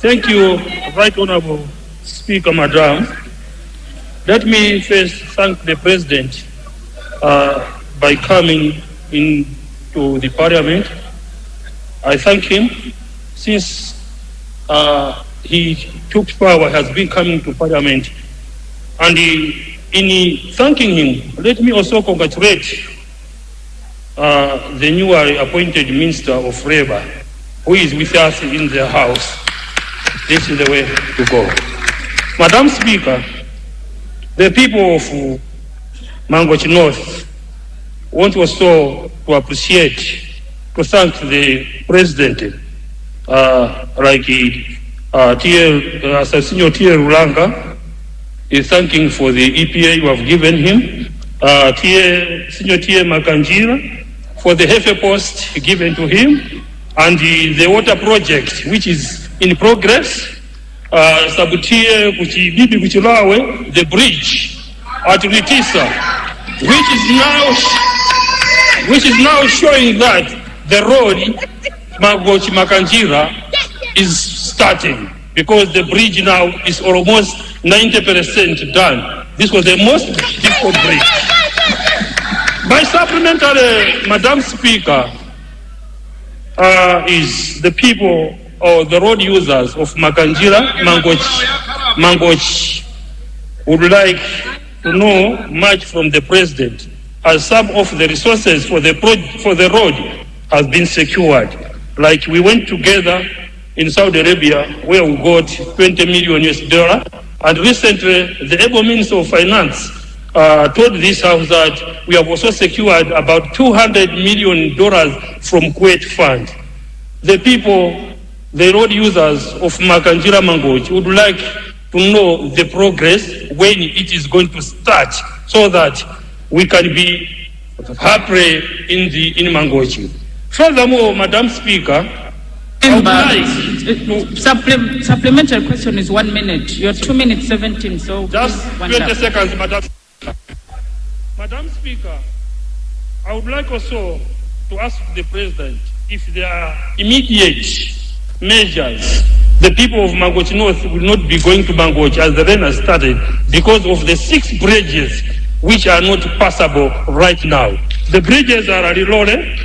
Thank you, Right Honorable Speaker, Madam. Let me first thank the President by coming into the Parliament. I thank him since he took power has been coming to Parliament. And in thanking him, let me also congratulate the newly appointed Minister of Labour, who is with us in the House. This is the way to go. Madam Speaker, the people of Mangochi North want also to appreciate, to thank the President, like Senior T.L. Rulanga is thanking for the EPA you have given him, Senior T.L. Makanjira for the heavy post given to him, and the water project which is in progress, Sabutie Kuchibibi Kuchilawe, the bridge at Ritisa, which is now showing that the road Mangochi Makanjira is starting, because the bridge now is almost 90% done. This was the most difficult bridge. My supplementary, Madam Speaker, is the people or the road users of Makanjira, Mangochi would like to know much from the President, as some of the resources for the road has been secured. Like we went together in Saudi Arabia where we got $20 million, and recently the able Minister of Finance told this House that we have also secured about $200 million from Kuwait Fund. The people, the road users of Makanjira Mangochi would like to know the progress, when it is going to start, so that we can be happy in Mangochi. Furthermore, Madam Speaker, supplementary question is 1 minute. You're 2 minutes 17, so just 20 seconds, Madam. Madam Speaker, I would like also to ask the President if there are immediate measures. The people of Mangochi North will not be going to Mangochi as the rain has started because of the 6 bridges which are not passable right now. The bridges are Arilole,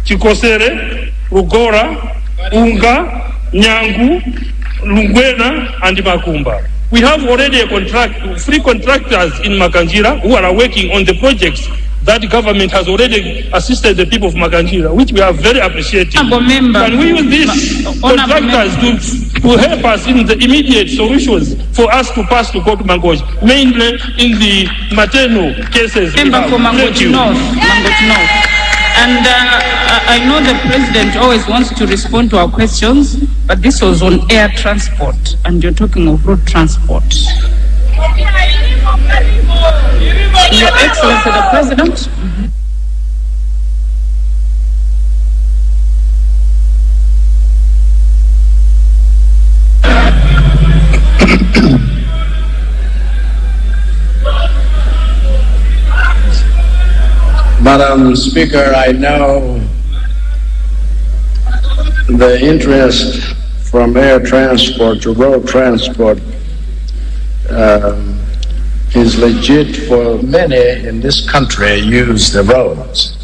Chikosere, Rugora, Unga, Nyangu, Lungwena, and Makumba. We have already free contractors in Makanjira who are working on the projects that government has already assisted the people of Makanjira, which we are very appreciative. Can we use these contractors to help us in the immediate solutions for us to pass to go to Mangochi, mainly in the maternal cases? Member for Mangochi North. And I know the President always wants to respond to our questions, but this was on air transport, and you're talking of road transport. Your Excellency the President. Madam Speaker, I know the interest from air transport to road transport is legit, for many in this country use the roads.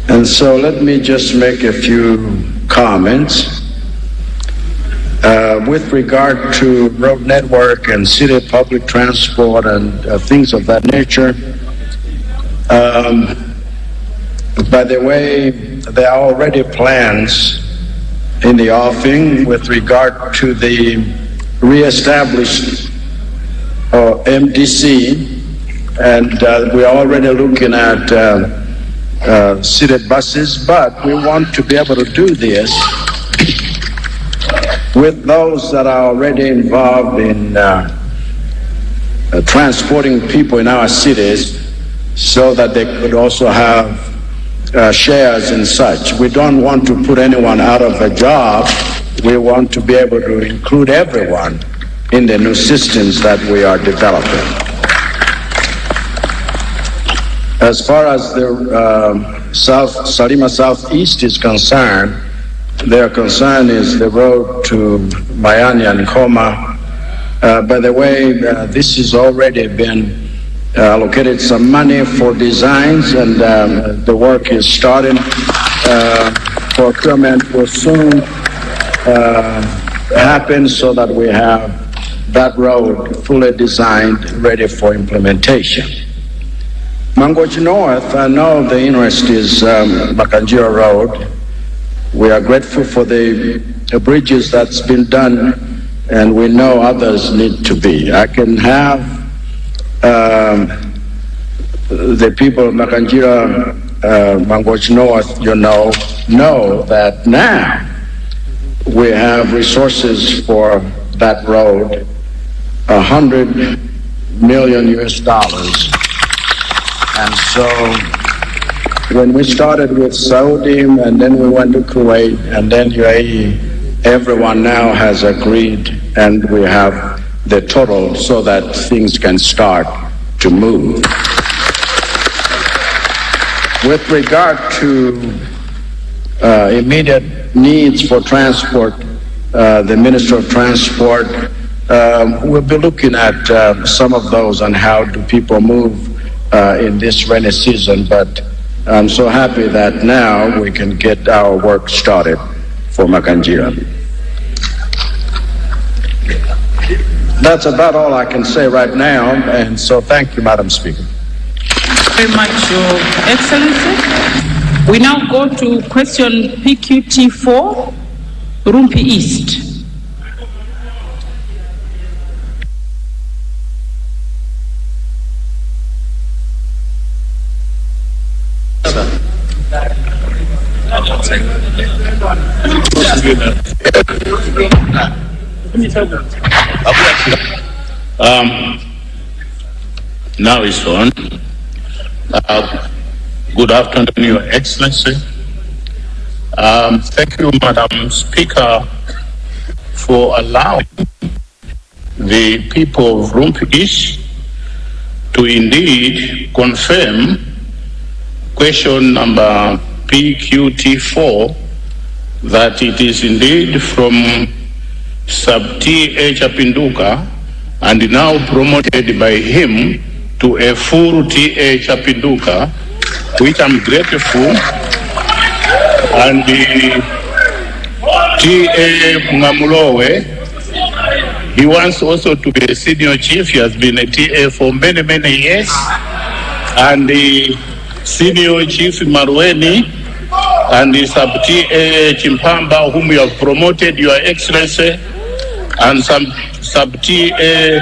And so let me just make a few comments. With regard to road network and city public transport and things of that nature, by the way, there are already plans in the offing with regard to the re-established MDC, and we're already looking at seated buses, but we want to be able to do this with those that are already involved in transporting people in our cities, so that they could also have shares and such. We don't want to put anyone out of a job. We want to be able to include everyone in the new systems that we are developing. As far as the Salima Southeast is concerned, their concern is the road to Mayani and Koma. By the way, this has already been allocated some money for designs, and the work is starting. Procurement will soon happen so that we have that road fully designed, ready for implementation. Mangochi North, I know the interest is Makanjira Road. We are grateful for the bridges that's been done, and we know others need to be. I can have the people of Makanjira, Mangochi North, know that now we have resources for that road, $100 million. And so when we started with Saudi and then we went to Kuwait and then UAE, everyone now has agreed and we have the total so that things can start to move. With regard to immediate needs for transport, the Minister of Transport will be looking at some of those and how do people move in this rainy season, but I'm so happy that now we can get our work started for Makanjira. That's about all I can say right now, and so thank you, Madam Speaker. Very much, Your Excellency. We now go to question PQT4, Rumpi East. Now it's on. Good afternoon, Your Excellency. Thank you, Madam Speaker, for allowing the people of Rumpi East to indeed confirm question number PQT4 that it is indeed from Sub-T.A. Chapinduka and now promoted by him to a full T.A. Chapinduka, which I'm grateful. And the T.A. Ngamulowe, he wants also to be a senior chief. He has been a T.A. for many, many years. And the senior chief Marweni and the sub-T.A. Chimpamba, whom you have promoted, Your Excellency, and some sub-T.A.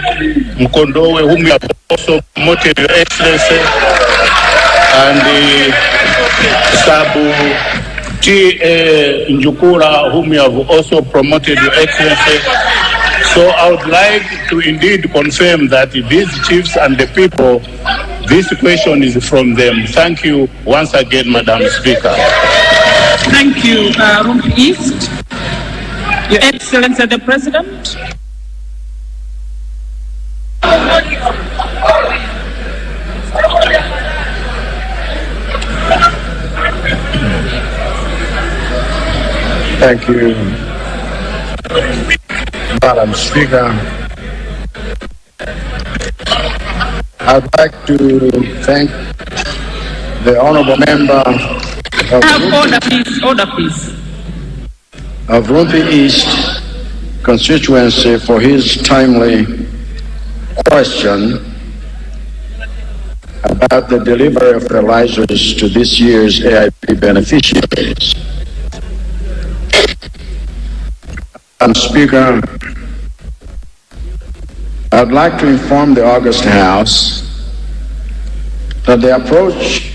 Mkondowe, whom you have also promoted, Your Excellency, and the sub-T.A. Njukura, whom you have also promoted, Your Excellency. So I would like to indeed confirm that these chiefs and the people, this question is from them. Thank you once again, Madam Speaker. Thank you, Rumpi East. Your Excellency the President. Thank you, Madam Speaker. I'd like to thank the honorable member of Rumpi East constituency for his timely question about the delivery of fertilizers to this year's AIP beneficiaries. Madam Speaker, I'd like to inform the August House that the approach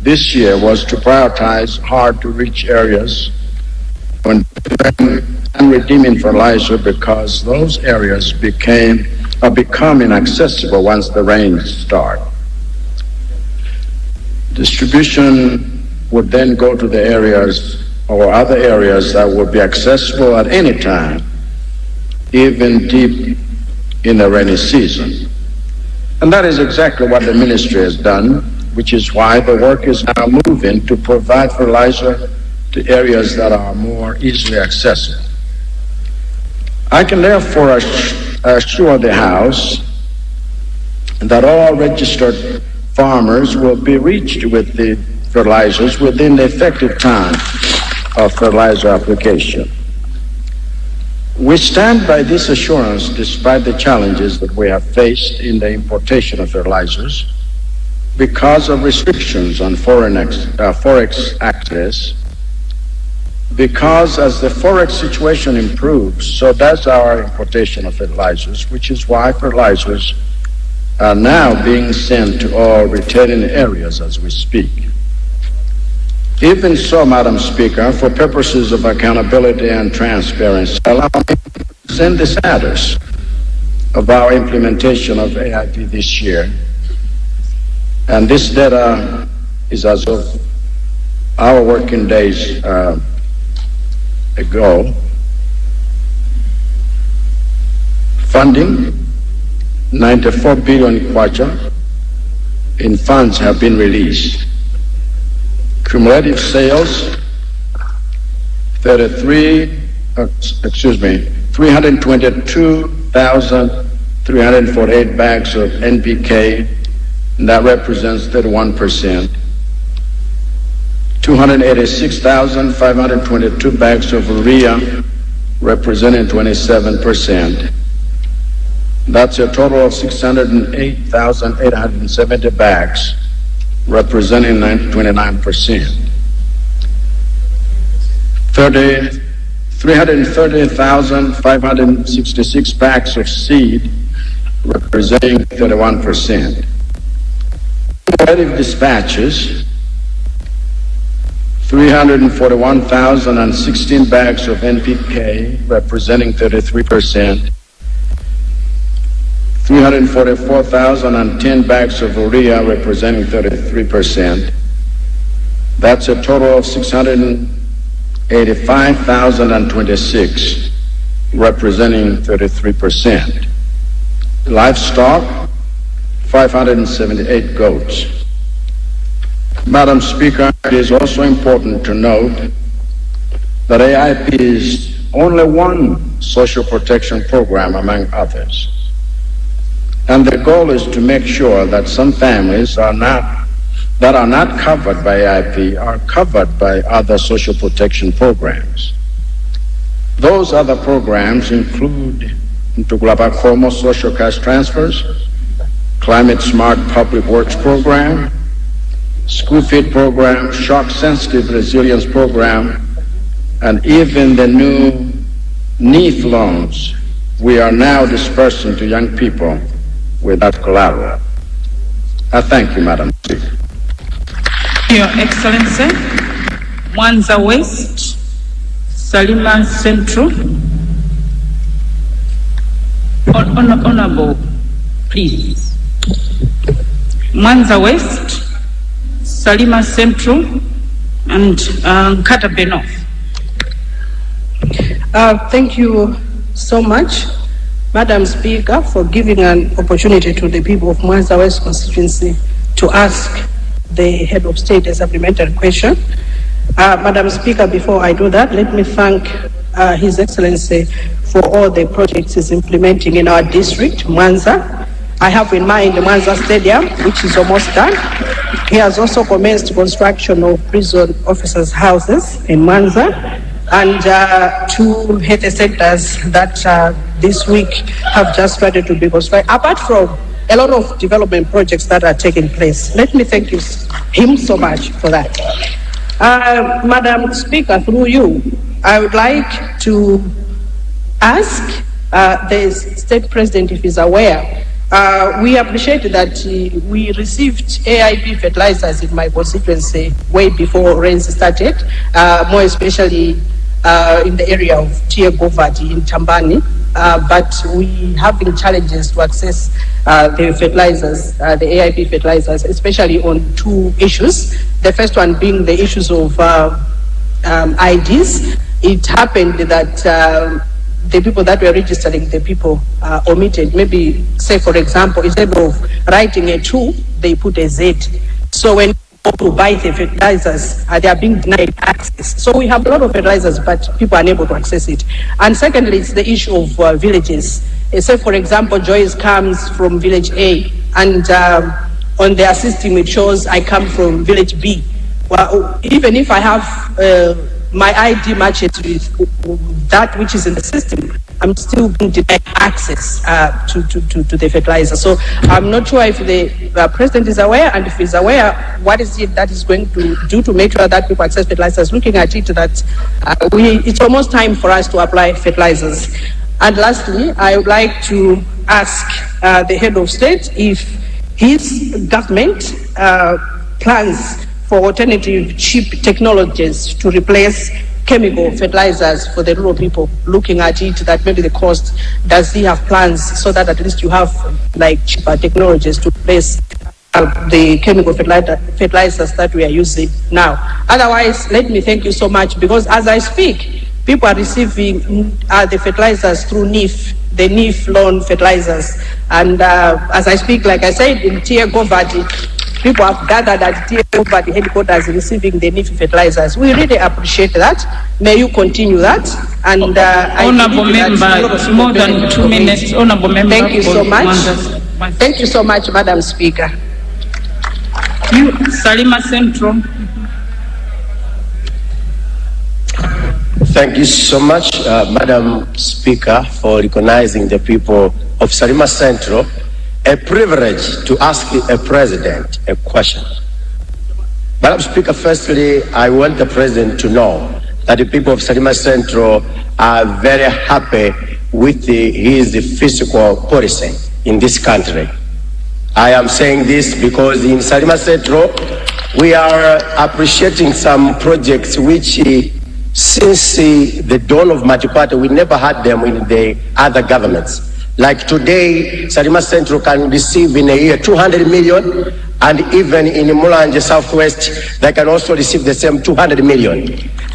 this year was to prioritize hard-to-reach areas when redeeming fertilizer because those areas are becoming accessible once the rains start. Distribution would then go to the areas or other areas that would be accessible at any time, even deep in the rainy season. And that is exactly what the ministry has done, which is why the work is now moving to provide fertilizer to areas that are more easily accessible. I can therefore assure the House that all registered farmers will be reached with the fertilizers within the effective time of fertilizer application. We stand by this assurance despite the challenges that we have faced in the importation of fertilizers because of restrictions on forex access, because as the forex situation improves, so does our importation of fertilizers, which is why fertilizers are now being sent to all retailing areas as we speak. Even so, Madam Speaker, for purposes of accountability and transparency, allow me to present the status of our implementation of AIP this year. And this data is as of our working days ago. Funding, 94 billion kwacha in funds have been released. Cumulative sales, 322,348 bags of NPK, and that represents 31%. 286,522 bags of urea, representing 27%. That's a total of 608,870 bags, representing 29%. 330,566 bags of seed, representing 31%. Cumulative dispatches, 341,016 bags of NPK, representing 33%. 344,010 bags of urea, representing 33%. That's a total of 685,026, representing 33%. Livestock, 578 goats. Madam Speaker, it is also important to note that AIP is only one social protection program among others. And the goal is to make sure that some families that are not covered by AIP are covered by other social protection programs. Those other programs include Ntugulabakomo social cash transfers, Climate Smart Public Works Program, School Feed Program, Shock Sensitive Resilience Program, and even the new NEEF loans we are now dispersing to young people without collateral. I thank you, Madam Speaker. Your Excellency, Mwanza West, Salima Central. Honorable, please. Mwanza West, Salima Central, and Katabe North. Thank you so much, Madam Speaker, for giving an opportunity to the people of Mwanza West constituency to ask the head of state a supplementary question. Madam Speaker, before I do that, let me thank His Excellency for all the projects he's implementing in our district, Mwanza. I have in mind the Mwanza Stadium, which is almost done. He has also commenced construction of prison officers' houses in Mwanza, and 2 health centers that this week have just started to be constructed, apart from a lot of development projects that are taking place. Let me thank him so much for that. Madam Speaker, through you, I would like to ask the state president if he's aware. We appreciate that we received AIP fertilizers in my constituency way before rains started, more especially in the area of Tiegovati in Tambani, but we having challenges to access the fertilizers, the AIP fertilizers, especially on 2 issues. The first one being the issues of IDs. It happened that the people that were registering the people omitted. Maybe, say for example, instead of writing a 2, they put a Z. So when to buy the fertilizers, they are being denied access. So we have a lot of fertilizers, but people are unable to access it. And secondly, it's the issue of villages. Say, for example, Joyce comes from village A, and on their system it shows I come from village B. Well, even if I have my ID matches with that which is in the system, I'm still being denied access to the fertilizer. So I'm not sure if the president is aware, and if he's aware, what is it that is going to do to make sure that people access fertilizers? Looking at it, that it's almost time for us to apply fertilizers. And lastly, I would like to ask the head of state if his government plans for alternative cheap technologies to replace chemical fertilizers for the rural people. Looking at it, that maybe the cost, does he have plans so that at least you have like cheaper technologies to replace the chemical fertilizers that we are using now? Otherwise, let me thank you so much, because as I speak, people are receiving the fertilizers through NIF, the NIF loan fertilizers. And as I speak, like I said, in Tier Govati, people have gathered at Tier Govati headquarters receiving the NIF fertilizers. We really appreciate that. May you continue that. And Honorable Member, more than 2 minutes. Honorable Member. Thank you so much. Thank you so much, Madam Speaker. You, Salima Central. Thank you so much, Madam Speaker, for recognizing the people of Salima Central. A privilege to ask a president a question. Madam Speaker, firstly, I want the president to know that the people of Salima Central are very happy with his fiscal policy in this country. I am saying this because in Salima Central, we are appreciating some projects which since the dawn of multi-party, we never had them in the other governments. Like today, Salima Central can receive in a year 200 million, and even in Mulanje Southwest, they can also receive the same 200 million.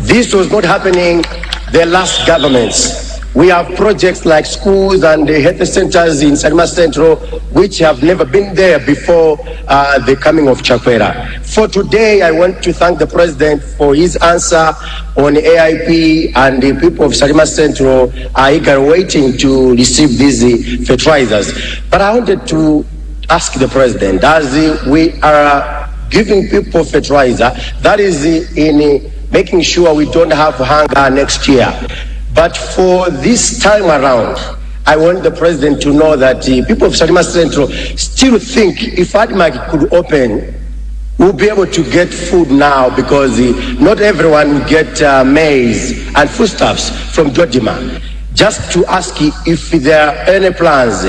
This was not happening the last governments. We have projects like schools and health centers in Salima Central, which have never been there before the coming of Chakwera. For today, I want to thank the President for his answer on AIP, and the people of Salima Central are eager waiting to receive these fertilizers. But I wanted to ask the President, as we are giving people fertilizer, that is in making sure we don't have hunger next year. But for this time around, I want the President to know that the people of Salima Central still think if ADMAG could open, we'll be able to get food now, because not everyone will get maize and foodstuffs from Dodima. Just to ask if there are any plans,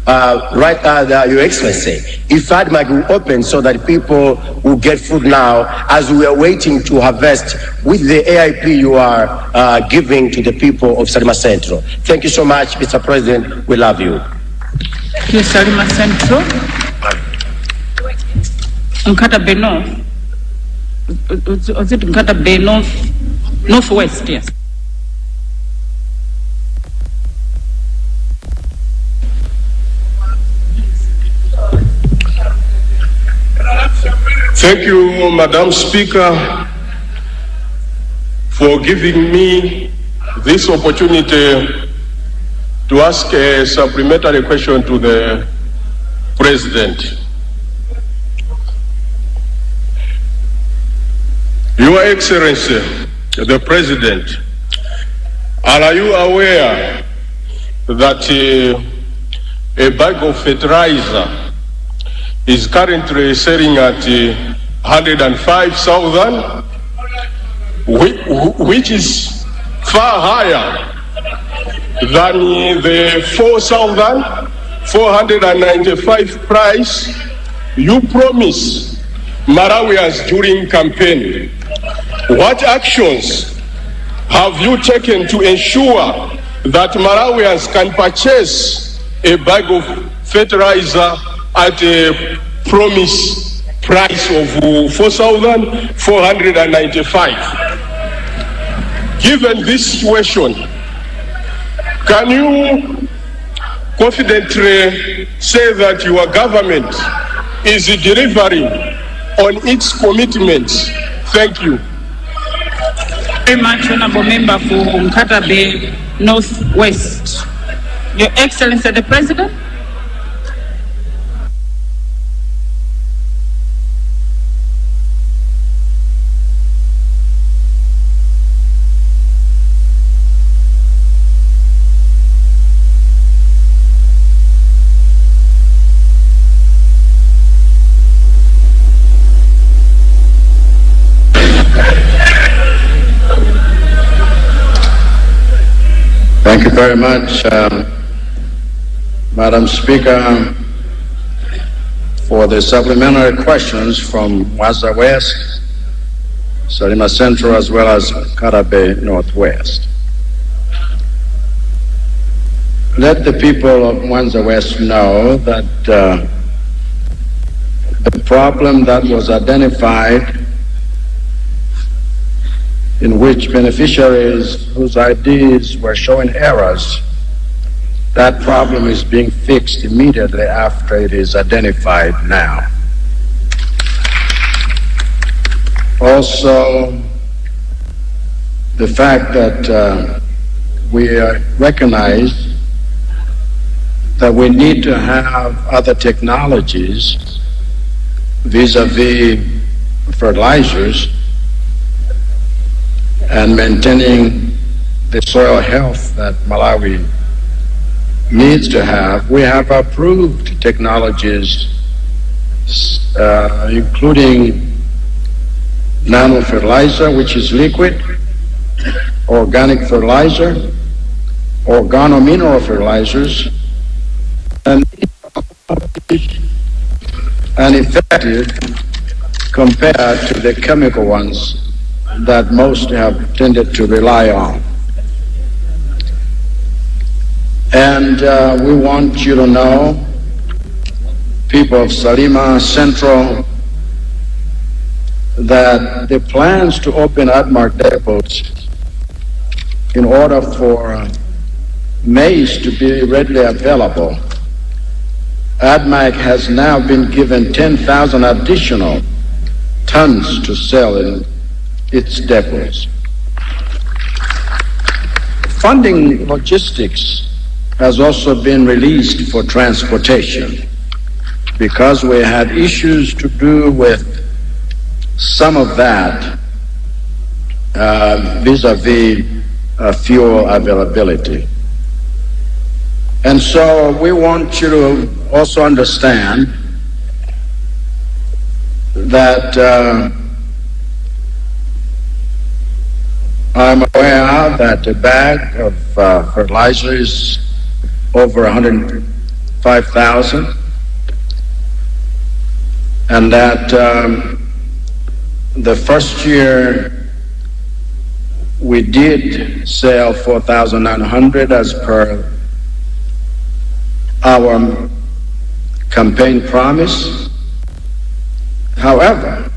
Your Excellency, if ADMAG will open so that people will get food now, as we are waiting to harvest with the AIP you are giving to the people of Salima Central. Thank you so much, Mr. President. We love you. Thank you, Salima Central. Nkata Bay North. Was it Nkata Bay North? Northwest, yes. Thank you, Madam Speaker, for giving me this opportunity to ask a supplementary question to the President. Your Excellency, the President, are you aware that a bag of fertilizer is currently selling at 105,000, which is far higher than the 4,495 price you promised Malawians during campaign? What actions have you taken to ensure that Malawians can purchase a bag of fertilizer at a promised price of 4,495? Given this situation, can you confidently say that your government is delivering on its commitments? Thank you. Very much, Honorable Member for Nkata Bay Northwest. Your Excellency the President. Thank you very much, Madam Speaker, for the supplementary questions from Mwanza West, Salima Central, as well as Karabe Northwest. Let the people of Mwanza West know that the problem that was identified, in which beneficiaries whose IDs were showing errors, that problem is being fixed immediately after it is identified now. Also, the fact that we recognize that we need to have other technologies vis-a-vis fertilizers and maintaining the soil health that Malawi needs to have. We have approved technologies, including nano-fertilizer, which is liquid, organic fertilizer, organomineral fertilizers, and effective compared to the chemical ones that most have tended to rely on. And we want you to know, people of Salima Central, that the plans to open ADMARC depots in order for maize to be readily available, ADMARC has now been given 10,000 additional tons to sell in its depots. Funding logistics has also been released for transportation because we had issues to do with some of that vis-a-vis fuel availability. And so we want you to also understand that I'm aware that a bag of fertilizer is over 105,000, and that the first year we did sell 4,900 as per our campaign promise. However,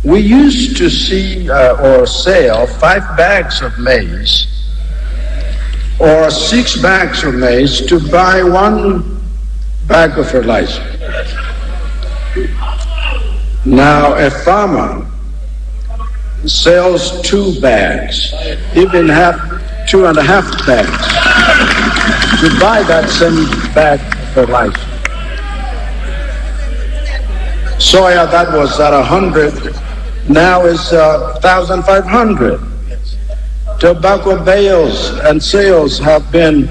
we used to see or sell 5 bags of maize or 6 bags of maize to buy 1 bag of fertilizer. Now a farmer sells 2 bags, even 2.5 bags to buy that same bag of fertilizer. Soya that was at 100 now is 1,500. Tobacco bales and sales have been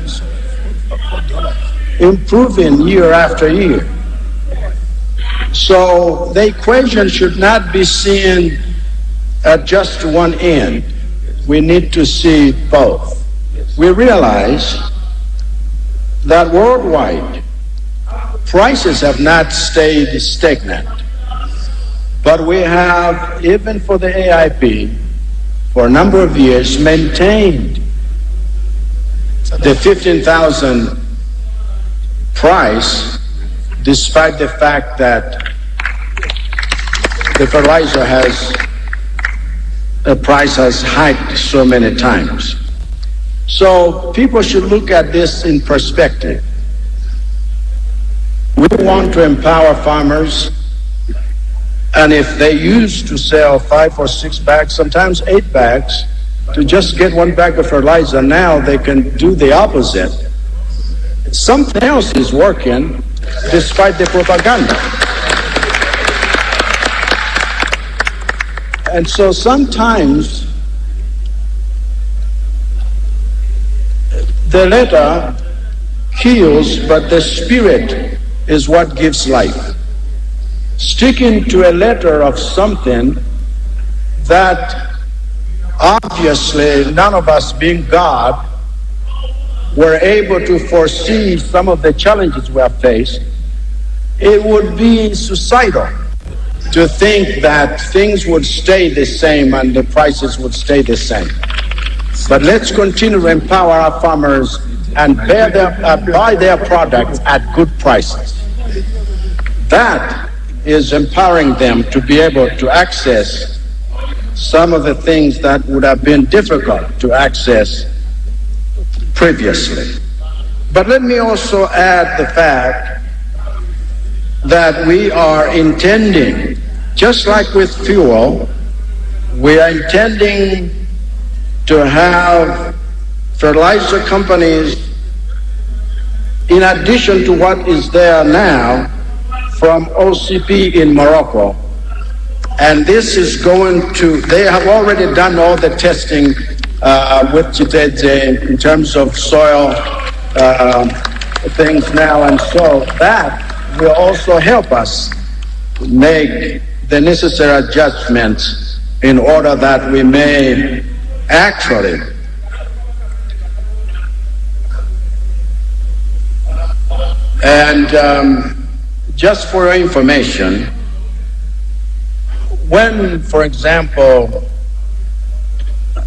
improving year after year. So the equation should not be seen at just one end. We need to see both. We realize that worldwide prices have not stayed stagnant, but we have, even for the AIP, for a number of years maintained the 15,000 price, despite the fact that the fertilizer the price has hiked so many times. So people should look at this in perspective. We want to empower farmers, and if they used to sell 5 or 6 bags, sometimes 8 bags, to just get 1 bag of fertilizer, now they can do the opposite. Something else is working despite the propaganda. And so sometimes the letter kills, but the spirit is what gives life. Sticking to a letter of something that obviously none of us being God were able to foresee some of the challenges we have faced, it would be suicidal to think that things would stay the same and the prices would stay the same. But let's continue to empower our farmers and buy their products at good prices. That is empowering them to be able to access some of the things that would have been difficult to access previously. But let me also add the fact that we are intending, just like with fuel, we are intending to have fertilizer companies, in addition to what is there now from OCP in Morocco. And this is going to, they have already done all the testing with Chitete in terms of soil things now. And so that will also help us make the necessary adjustments in order that we may actually just for your information, when, for example,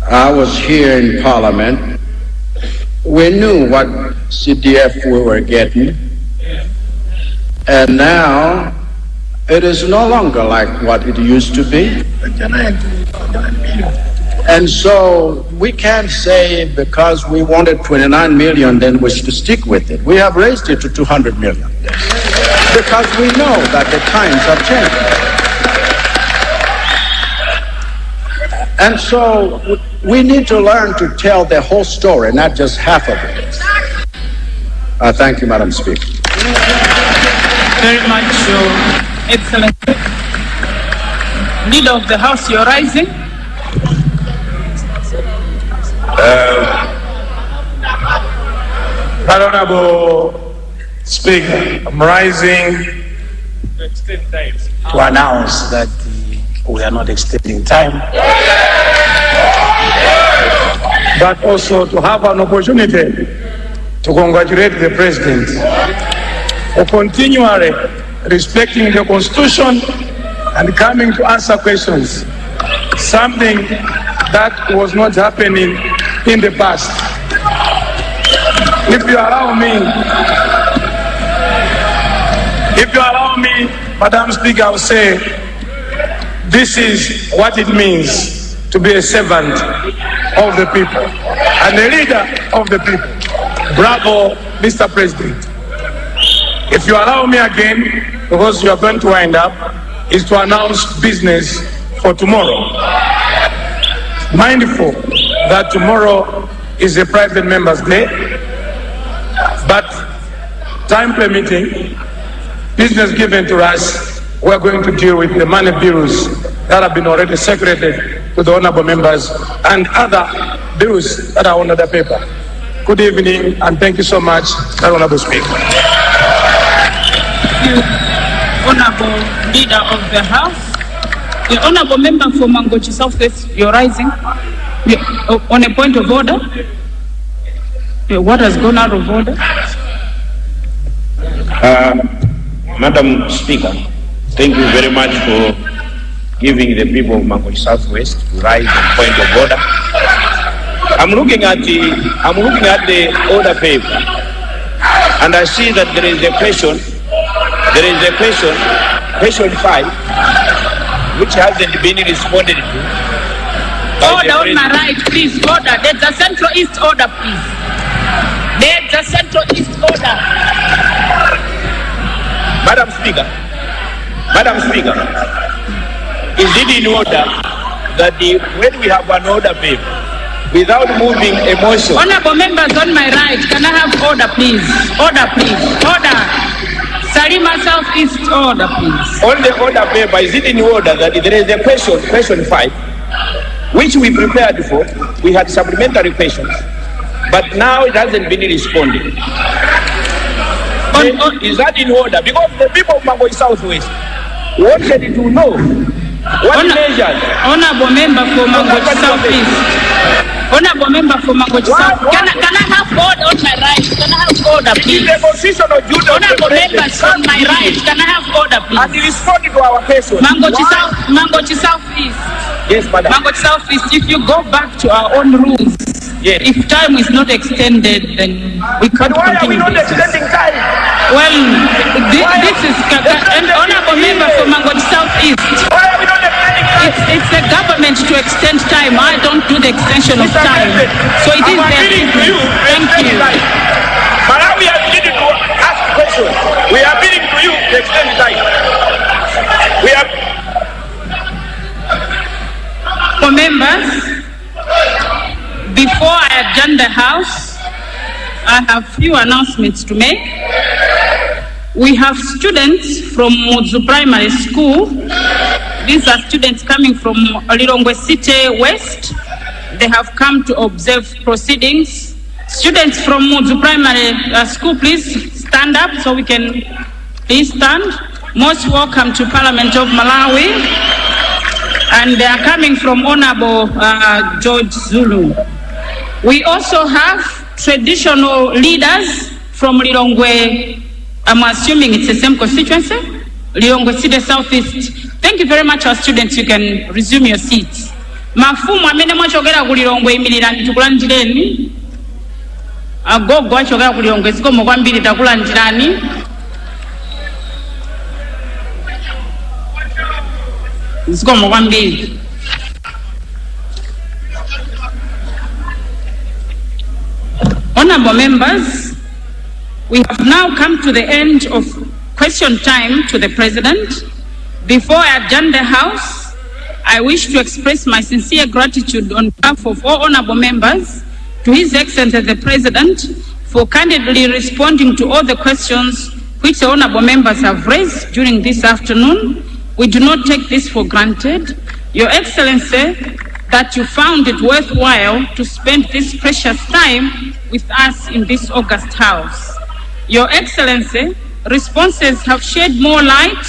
I was here in Parliament, we knew what CDF we were getting, and now it is no longer like what it used to be. And so we can't say because we wanted 29 million, then we should stick with it. We have raised it to 200 million because we know that the times have changed. And so we need to learn to tell the whole story, not just half of it. Thank you, Madam Speaker. Very much, Your Excellency. Leader of the House, you're rising. Honorable Speaker, I'm rising to announce that we are not extending time, but also to have an opportunity to congratulate the President for continually respecting the Constitution and coming to answer questions, something that was not happening in the past. If you allow me, Madam Speaker, I will say this is what it means to be a servant of the people and a leader of the people. Bravo, Mr. President. If you allow me again, because you are going to wind up, is to announce business for tomorrow. Mindful that tomorrow is a private members' day, but time permitting, business given to us, we're going to deal with the money bills that have been already circulated to the honorable members and other bills that are on the paper. Good evening, and thank you so much, Honorable Speaker. Thank you, Honorable Leader of the House. The Honorable Member for Mangochi Southwest, you're rising. On a point of order. What has gone out of order? Madam Speaker, thank you very much for giving the people of Mangochi Southwest to rise on point of order. I'm looking at the order paper, and I see that there is a question. Question 5, which hasn't been responded to. Order on my right, please. Order. There's a Central East order, please. There's a Central East order. Madam Speaker, is it in order that when we have an order paper, without moving a motion... Honorable members on my right, can I have order, please? Order, please. Order. Salima Southeast order, please. On the order paper, is it in order that there is a question 5, which we prepared for? We had supplementary questions, but now it hasn't been responded. Is that in order? Because the people of Mangochi Southwest wanted to know What measures? Honorable member for Mangochi Southeast. Honorable member for Mangochi South. Can I have order on my right? Can I have order, please? It's a position of duty. Honorable members on my right. Can I have order, please? And responding to our question. Mangochi Southeast. Yes, madam. Mangochi Southeast, if you go back to our own rules, yes. If time is not extended, then we can't But why are we continue not this. extending time? Well, this is an honorable member for Mangochi Southeast. Why are we not extending time? It's the government to extend time. I don't do the extension of time. So it is I'm their appealing to you. Thank you. Malawi has needed to ask questions. We are appealing to you to extend time. We are. For members, before I adjourn the House, I have few announcements to make. We have students from Mudzu Primary School. These are students coming from Lilongwe City West. They have come to observe proceedings. Students from Mudzu Primary School, please stand up so we can please stand. Most welcome to Parliament of Malawi. And they are coming from Honorable George Zulu. We also have traditional leaders from Lilongwe. I'm assuming it's the same constituency, Lilongwe City Southeast. Thank you very much, our students. You can resume your seats. Mafumu amene mwachokera ku Lilongwe imirirani tikulandireni. Agogo achokera ku Lilongwe zikomo kwambiri takulandirani. Zikomo kwambiri. Honorable members, we have now come to the end of question time to the President. Before I adjourn the House, I wish to express my sincere gratitude on behalf of all honorable members to His Excellency the President for candidly responding to all the questions which the honorable members have raised during this afternoon. We do not take this for granted. Your Excellency, that you found it worthwhile to spend this precious time with us in this august House. Your Excellency, responses have shed more light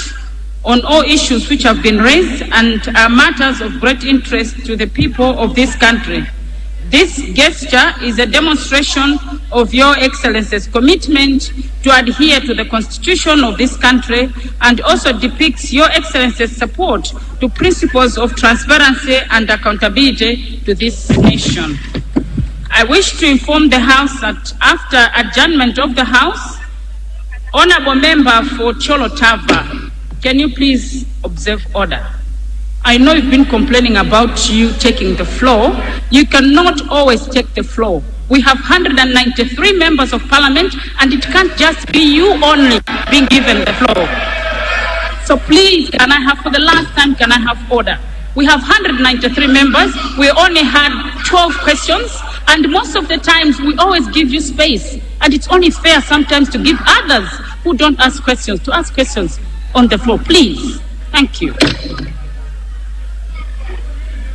on all issues which have been raised and are matters of great interest to the people of this country. This gesture is a demonstration of Your Excellency's commitment to adhere to the Constitution of this country and also depicts Your Excellency's support to principles of transparency and accountability to this nation. I wish to inform the House that after adjournment of the House, Honorable Member for Cholo Tava, can you please observe order? I know you've been complaining about you taking the floor. You cannot always take the floor. We have 193 members of parliament and it can't just be you only being given the floor. So please, can I have, for the last time, can I have order? We have 193 members. We only had 12 questions and most of the times we always give you space. And it's only fair sometimes to give others who don't ask questions to ask questions on the floor. Please. Thank you.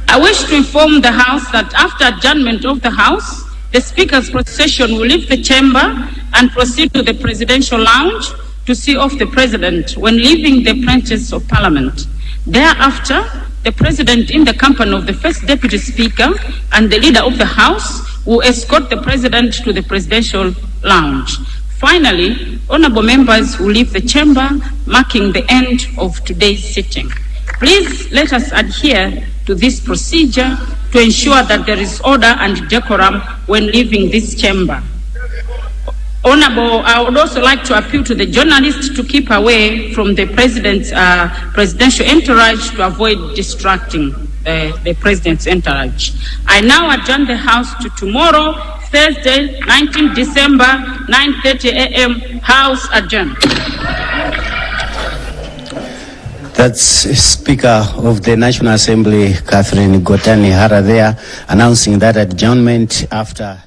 I wish to inform the House that after adjournment of the House, the Speaker's procession will leave the chamber and proceed to the Presidential Lounge to see off the President when leaving the premises of Parliament. Thereafter, the President, in the company of the First Deputy Speaker and the Leader of the House, will escort the President to the Presidential Lounge. Finally, honorable members will leave the chamber, marking the end of today's sitting. Please let us adhere to this procedure to ensure that there is order and decorum when leaving this chamber. Honorable, I would also like to appeal to the journalists to keep away from the President's presidential entourage to avoid distracting the President's entourage. I now adjourn the House to tomorrow, Thursday, 19 December, 9:30 a.m. House adjourned. That's Speaker of the National Assembly, Catherine Gotani Hara there, announcing that adjournment after